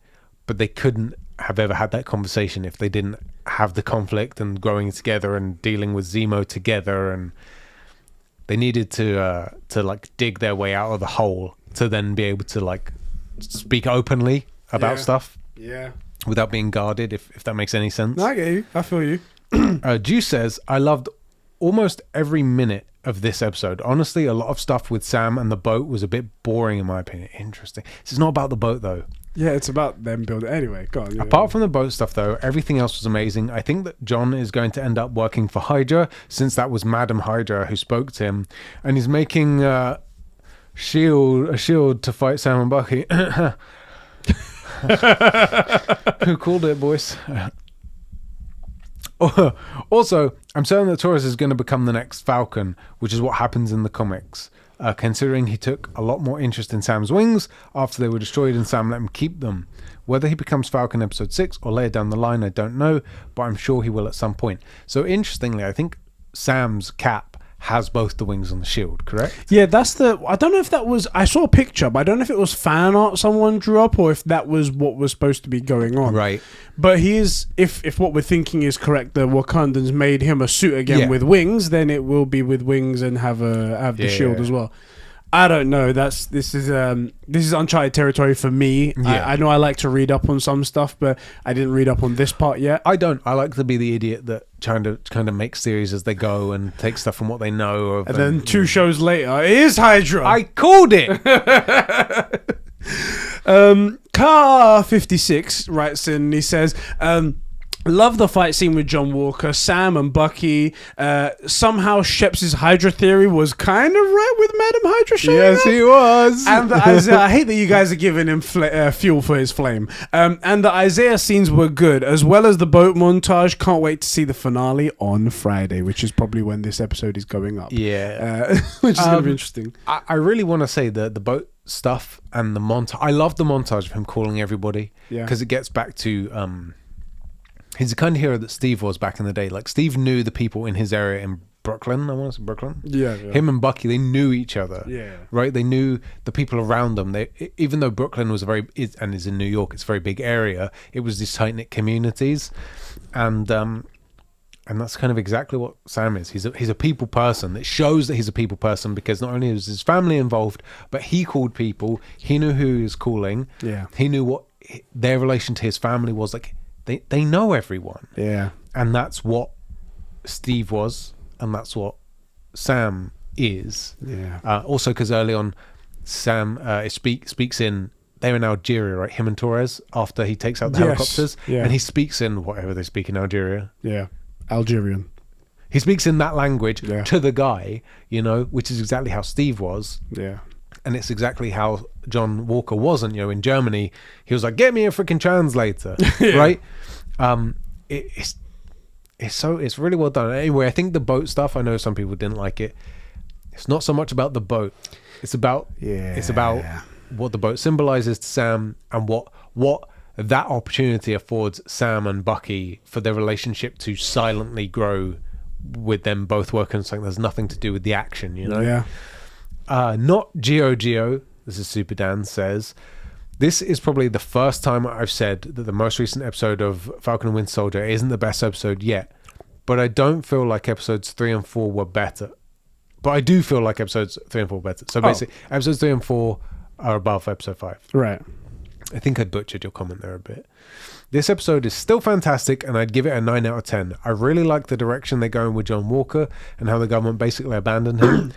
but they couldn't have ever had that conversation if they didn't have the conflict and growing together and dealing with Zemo together, and they needed to like dig their way out of the hole to then be able to like speak openly about stuff without being guarded, if that makes any sense. I get you. I feel you. Juice says, I loved almost every minute of this episode. Honestly, a lot of stuff with Sam and the boat was a bit boring in my opinion. Interesting. This is not about the boat though. Yeah, it's about them building. Anyway, go on. Apart from the boat stuff, though, everything else was amazing. I think that John is going to end up working for Hydra, since that was Madam Hydra who spoke to him, and he's making a shield to fight Sam and Bucky. Who called it, boys? Also, I'm certain that Torres is going to become the next Falcon, which is what happens in the comics. Considering he took a lot more interest in Sam's wings after they were destroyed and Sam let him keep them. Whether he becomes Falcon episode 6 or later down the line, I don't know, but I'm sure he will at some point. So interestingly, I think Sam's cap has both the wings on the shield, correct? Yeah, that's I don't know if that was, I saw a picture, but I don't know if it was fan art someone drew up or if that was what was supposed to be going on. Right. But he is, if what we're thinking is correct, the Wakandans made him a suit again with wings, then it will be with wings and have the shield as well. I don't know. This is uncharted territory for me. Yeah. I know I like to read up on some stuff, but I didn't read up on this part yet. I don't. I like to be the idiot that kind of makes theories as they go and take stuff from what they know of. And then 2 shows later, it is Hydra. I called it. Car 56 writes in. He says, love the fight scene with John Walker, Sam and Bucky. Somehow Sheps' Hydra theory was kind of right with Madam Hydra showing Yes, up. he was. And the Isaiah, I hate that you guys are giving him fuel for his flame. And the Isaiah scenes were good, as well as the boat montage. Can't wait to see the finale on Friday, which is probably when this episode is going up. Yeah. Which is going to be interesting. I really want to say that the boat stuff and the montage. I love the montage of him calling everybody. Yeah. Because it gets back to... he's the kind of hero that Steve was back in the day. Like, Steve knew the people in his area in Brooklyn. I want to say Brooklyn. Yeah. Him and Bucky, they knew each other. Yeah. Right? They knew the people around them. Even though Brooklyn was is in New York, it's a very big area. It was these tight-knit communities. And that's kind of exactly what Sam is. He's a people person. It shows that he's a people person because not only was his family involved, but he called people. He knew who he was calling. Yeah. He knew what their relation to his family was like. They know everyone. Yeah. And that's what Steve was, and that's what Sam is. Yeah. Also, because early on, Sam speaks in, they're in Algeria, right? Him and Torres, after he takes out the helicopters. Yeah. And he speaks in whatever they speak in Algeria. Yeah. Algerian. He speaks in that language Yeah. to the guy, which is exactly how Steve was. Yeah. And it's exactly how John Walker wasn't, in Germany. He was like, get me a freaking translator, right? It's really well done. Anyway, I think the boat stuff, I know some people didn't like it. It's not so much about the boat. It's about what the boat symbolizes to Sam and what that opportunity affords Sam and Bucky for their relationship to silently grow with them both working on something that's nothing to do with the action, Yeah. Not Geo. This is Super Dan says, this is probably the first time I've said that the most recent episode of Falcon and Winter Soldier isn't the best episode yet, but I don't feel like episodes 3 and 4 were better. But I do feel like episodes 3 and 4 were better. So basically, episodes 3 and 4 are above episode 5. Right. I think I butchered your comment there a bit. This episode is still fantastic, and I'd give it a 9 out of 10. I really like the direction they're going with John Walker and how the government basically abandoned him.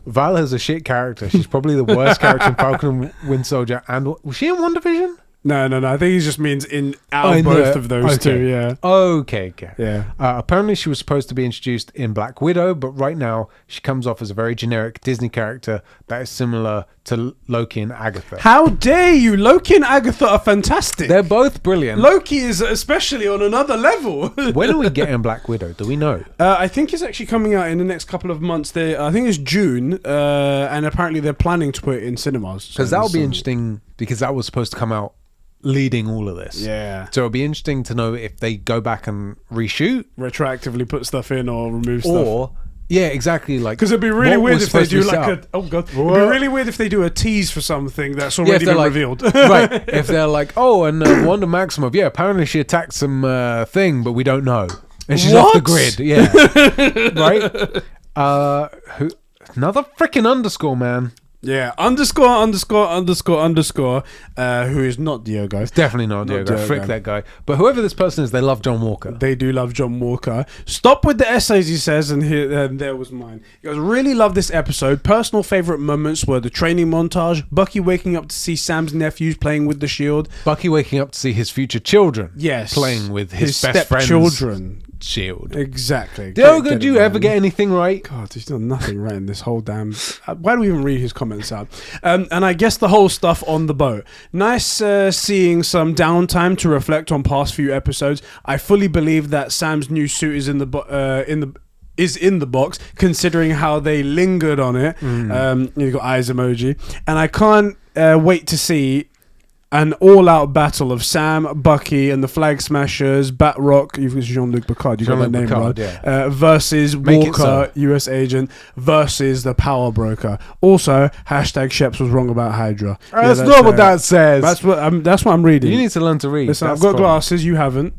Val is a shit character. She's probably the worst character in Falcon and Winter Soldier. And was she in WandaVision? No. I think he just means out of both of those two. Yeah. Okay. Yeah. Apparently, she was supposed to be introduced in Black Widow, but right now she comes off as a very generic Disney character that is similar to Loki and Agatha. How dare you? Loki and Agatha are fantastic. They're both brilliant. Loki is especially on another level. When are we getting Black Widow? Do we know? I think it's actually coming out in the next couple of months. I think it's June, and apparently they're planning to put it in cinemas. Because that'll be interesting, because that was supposed to come out leading all of this. Yeah. So it'll be interesting to know if they go back and reshoot. Retroactively put stuff in or remove stuff. Or, yeah, exactly. Like, because it'd be really weird if they do like a... Oh, God. It'd be really weird if they do a tease for something that's already been revealed. Right. If they're like, oh, and Wanda Maximoff, yeah, apparently she attacked some thing, but we don't know. And she's off the grid. Yeah. Right? Another freaking underscore, man. Yeah, underscore, who is not Diogo. It's definitely not Diogo. Frick that guy. But whoever this person is, they love John Walker. They do love John Walker. Stop with the essays, he says, and there was mine. He goes, really love this episode. Personal favourite moments were the training montage, Bucky waking up to see Sam's nephews playing with the shield. Bucky waking up to see his future children. Yes. Playing with his best friend's children. Shield. Exactly. Diogo, did you ever get anything right? God, he's done nothing right in this whole damn... why do we even read his comments out? And I guess the whole stuff on the boat. Nice seeing some downtime to reflect on past few episodes. I fully believe that Sam's new suit is in the box, considering how they lingered on it. You got eyes emoji. And I can't wait to see an all-out battle of Sam, Bucky, and the Flag Smashers, Batroc, you've got Jean-Luc Picard, you got that name right, versus Walker, US Agent, versus the Power Broker. Also, hashtag Sheps was wrong about Hydra. That's not what that says. That's what I'm reading. You need to learn to read. Listen, I've got glasses, you haven't.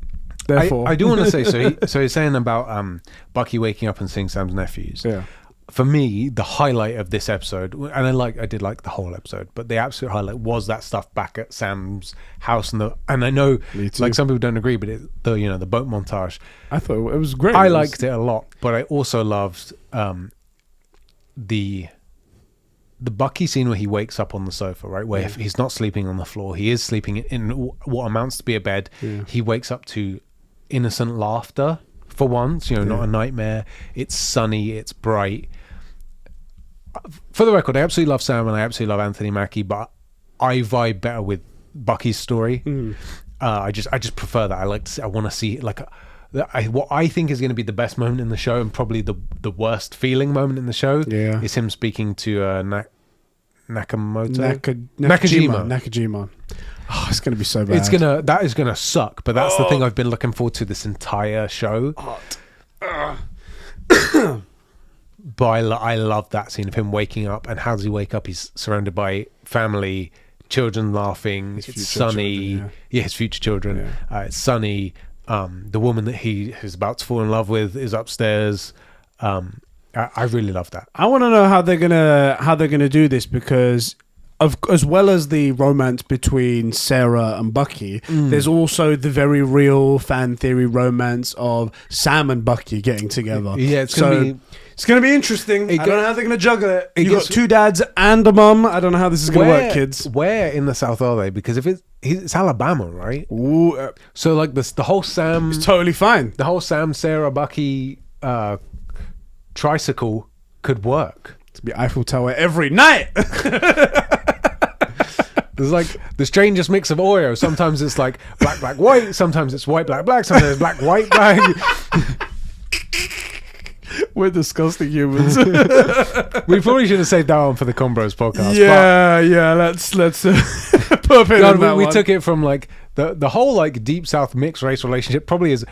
Therefore, I do want to say, so he's saying about Bucky waking up and seeing Sam's nephews. Yeah. For me, the highlight of this episode, and I did like the whole episode, but the absolute highlight was that stuff back at Sam's house, and I know like some people don't agree, but the boat montage. I thought it was great. I liked it a lot, but I also loved the Bucky scene where he wakes up on the sofa, right, where he's not sleeping on the floor, he is sleeping in what amounts to be a bed. He wakes up to innocent laughter. For once, not a nightmare. It's sunny, it's bright. For the record, I absolutely love Sam and I absolutely love Anthony Mackie, but I vibe better with Bucky's story. I just prefer that. I want to see what I think is going to be the best moment in the show, and probably the worst feeling moment in the show. Yeah, is him speaking to Nakajima. Oh, it's gonna be so bad. That is gonna suck. But that's the thing I've been looking forward to this entire show. But I love that scene of him waking up, and how does he wake up? He's surrounded by family, children laughing. It's sunny. His future children. Yeah. It's sunny. The woman that he is about to fall in love with is upstairs. I really love that. I want to know how they're gonna do this, because as well as the romance between Sarah and Bucky, there's also the very real fan theory romance of Sam and Bucky getting together. Yeah, it's gonna be interesting. I don't know how they're gonna juggle it. You've got two dads and a mum. I don't know how this is gonna work, kids. Where in the South are they? Because if it's Alabama, right? Ooh, so like the whole Sam, it's totally fine. The whole Sam, Sarah, Bucky tricycle could work. To be Eiffel Tower every night. There's like the strangest mix of Oreo. Sometimes it's like black, black, white. Sometimes it's white, black, black. Sometimes it's black, white, black. We're disgusting humans. We probably should have saved that one for the Combros podcast. Let's put it in that we one. took it from like the whole like deep South mixed race relationship probably is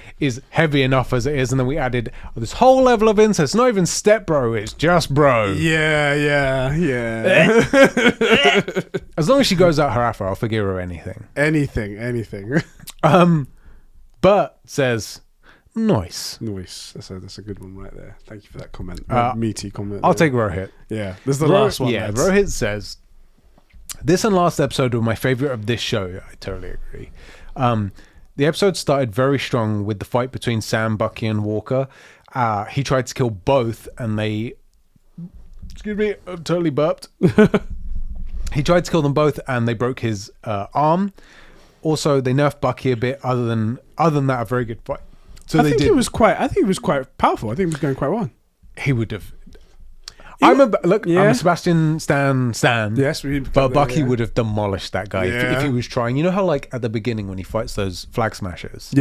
heavy enough as it is, and then we added this whole level of incest. Not even step bro, it's just bro. Yeah. As long as she goes out her afro, I'll forgive her anything. Anything. But says nice. That's a good one right there. Thank you for that comment. Meaty comment. I'll take Rohit. Yeah, this is the last one. Yeah, Rohit says, this and last episode were my favorite of this show. I totally agree. The episode started very strong with the fight between Sam, Bucky, and Walker. He tried to kill both, and they... Excuse me, I'm totally burped. He tried to kill them both, and they broke his arm. Also, they nerfed Bucky a bit. Other than that, a very good fight. So I think he was quite powerful. I think he was going quite well. He would have. I'm a Sebastian Stan. Yes, but Bucky would have demolished that guy if he was trying. You know how like at the beginning when he fights those flag smashers,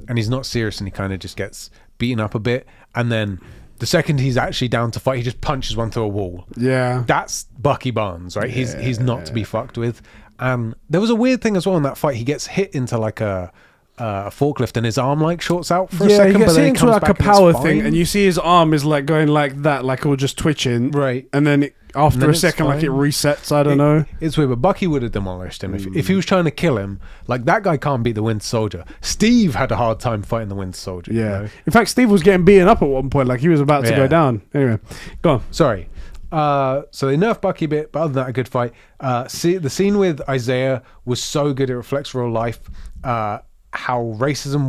and he's not serious and he kind of just gets beaten up a bit, and then the second he's actually down to fight, he just punches one through a wall. Yeah, that's Bucky Barnes, right? He's not to be fucked with. And there was a weird thing as well in that fight. He gets hit into like a forklift and his arm like shorts out for a second, he gets but then into like a power thing, and you see his arm is like going like that, like it was just twitching, right? And then after a second, like it resets. I don't know. It's weird, but Bucky would have demolished him if he was trying to kill him. Like that guy can't beat the Winter Soldier. Steve had a hard time fighting the Winter Soldier. Yeah, you know? In fact, Steve was getting beaten up at one point, like he was about to go down. Anyway, go on. Sorry. So they nerfed Bucky a bit, but other than that, a good fight. The scene with Isaiah was so good; it reflects real life. How the racism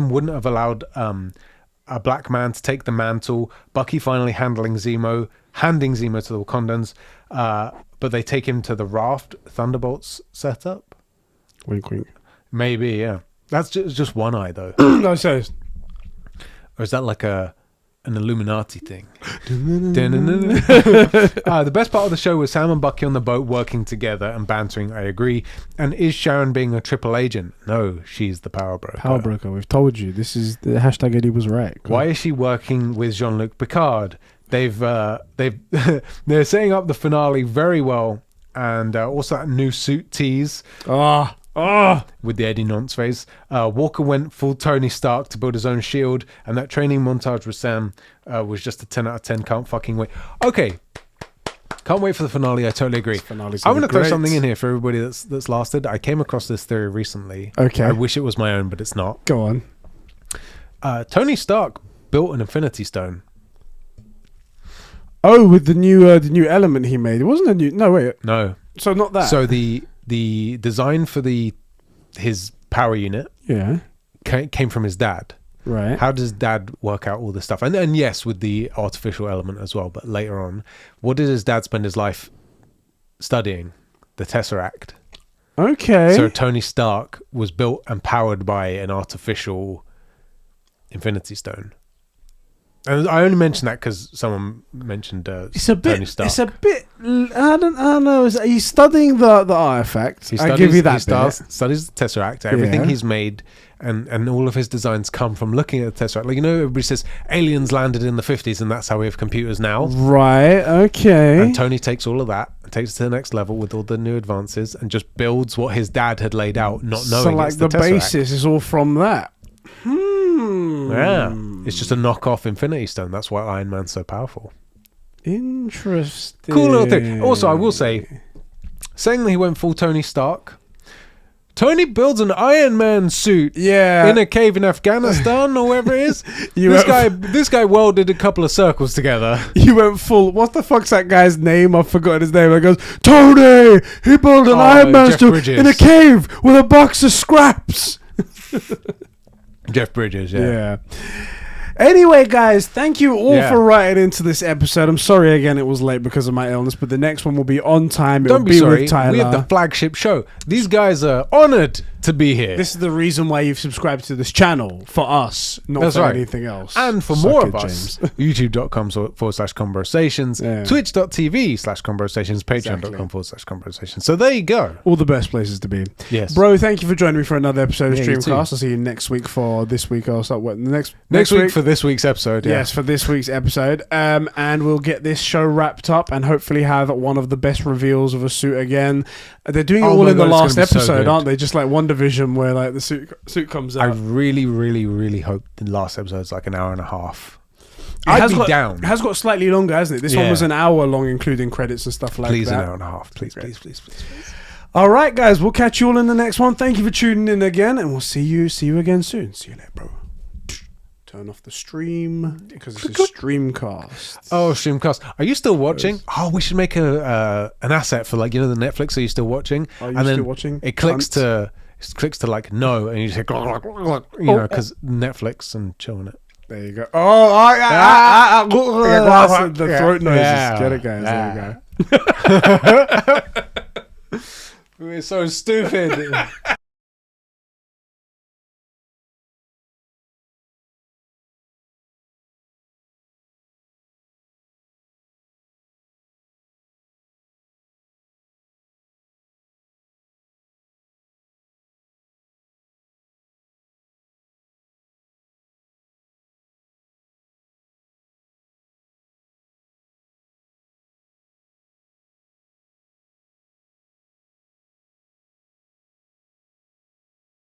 wouldn't have allowed a black man to take the mantle. Bucky finally handing Zemo to the Wakandans, but they take him to the Raft Thunderbolts setup. Wink, wink. Maybe, yeah. That's just one eye though. No, so or is that like an Illuminati thing? The best part of the show was Sam and Bucky on the boat working together and bantering. I agree. And is Sharon being a triple agent? No, she's the power broker. Power broker. We've told you. This is the hashtag Eddie was right. Why is she working with Jean-Luc Picard? They're setting up the finale very well, and also that new suit tease. With the Eddie Nonce face. Walker went full Tony Stark to build his own shield, and that training montage with Sam was just a 10 out of 10. Can't fucking wait. Okay, can't wait for the finale. I totally agree. I'm going to throw something in here for everybody that's lasted. I came across this theory recently. Okay, I wish it was my own, but it's not. Go on. Tony Stark built an Infinity Stone. Oh, with the new element he made. It wasn't a new. No, wait. No. So not that. So the design for his power unit came from his dad. Right. How does dad work out all this stuff? And yes, with the artificial element as well, but later on, what did his dad spend his life studying? The Tesseract. Okay. So Tony Stark was built and powered by an artificial Infinity Stone. And I only mentioned that because someone mentioned Tony Stark. It's a bit. I don't know. He's studying the artifact. I give you that. He studies the Tesseract. Everything he's made and all of his designs come from looking at the Tesseract. Like, you know, everybody says aliens landed in the 50s and that's how we have computers now. Right. Okay. And Tony takes all of that and takes it to the next level with all the new advances and just builds what his dad had laid out, not knowing. So like the basis is all from that. Yeah, it's just a knockoff Infinity Stone. That's why Iron Man's so powerful. Interesting. Cool little thing. Also, I will say, saying that he went full Tony Stark, Tony builds an Iron Man suit in a cave in Afghanistan or wherever it is. This guy welded a couple of circles together. You went full. What the fuck's that guy's name? I've forgotten his name. It goes, Tony, he built an Iron Man suit in a cave with a box of scraps. Jeff Bridges, yeah. Anyway, guys, thank you all for writing into this episode. I'm sorry again it was late because of my illness, but the next one will be on time. Don't be sorry. With Tyler. We have the flagship show. These guys are honored to be here. This is the reason why you've subscribed to this channel, for us, not for anything else. And for more of us, youtube.com/conversations, twitch.tv/conversations, patreon.com/conversations. So there you go. All the best places to be. Yes. Bro, thank you for joining me for another episode of Streamcast. I'll see you next week for this week. I'll start next week for this week's episode. Yes, for this week's episode. And we'll get this show wrapped up and hopefully have one of the best reveals of a suit again. They're doing it all in the last episode, aren't they? Just like WandaVision where like the suit comes out. I really, really, really hope the last episode's like an hour and a half. It has got slightly longer, hasn't it? This one was an hour long, including credits and stuff like that. Please, an hour and a half. Please. All right, guys. We'll catch you all in the next one. Thank you for tuning in again, and we'll see you again soon. See you later, bro. Turn off the stream because it's a streamcast. Oh, streamcast. Are you still watching? Oh, we should make an asset for, like, you know, the Netflix. Are you still watching? Are you still watching? It clicks to like no, and you just hit, you know, because Netflix and chilling it. There you go. The throat noises. Get it, guys. There you go. We're so stupid.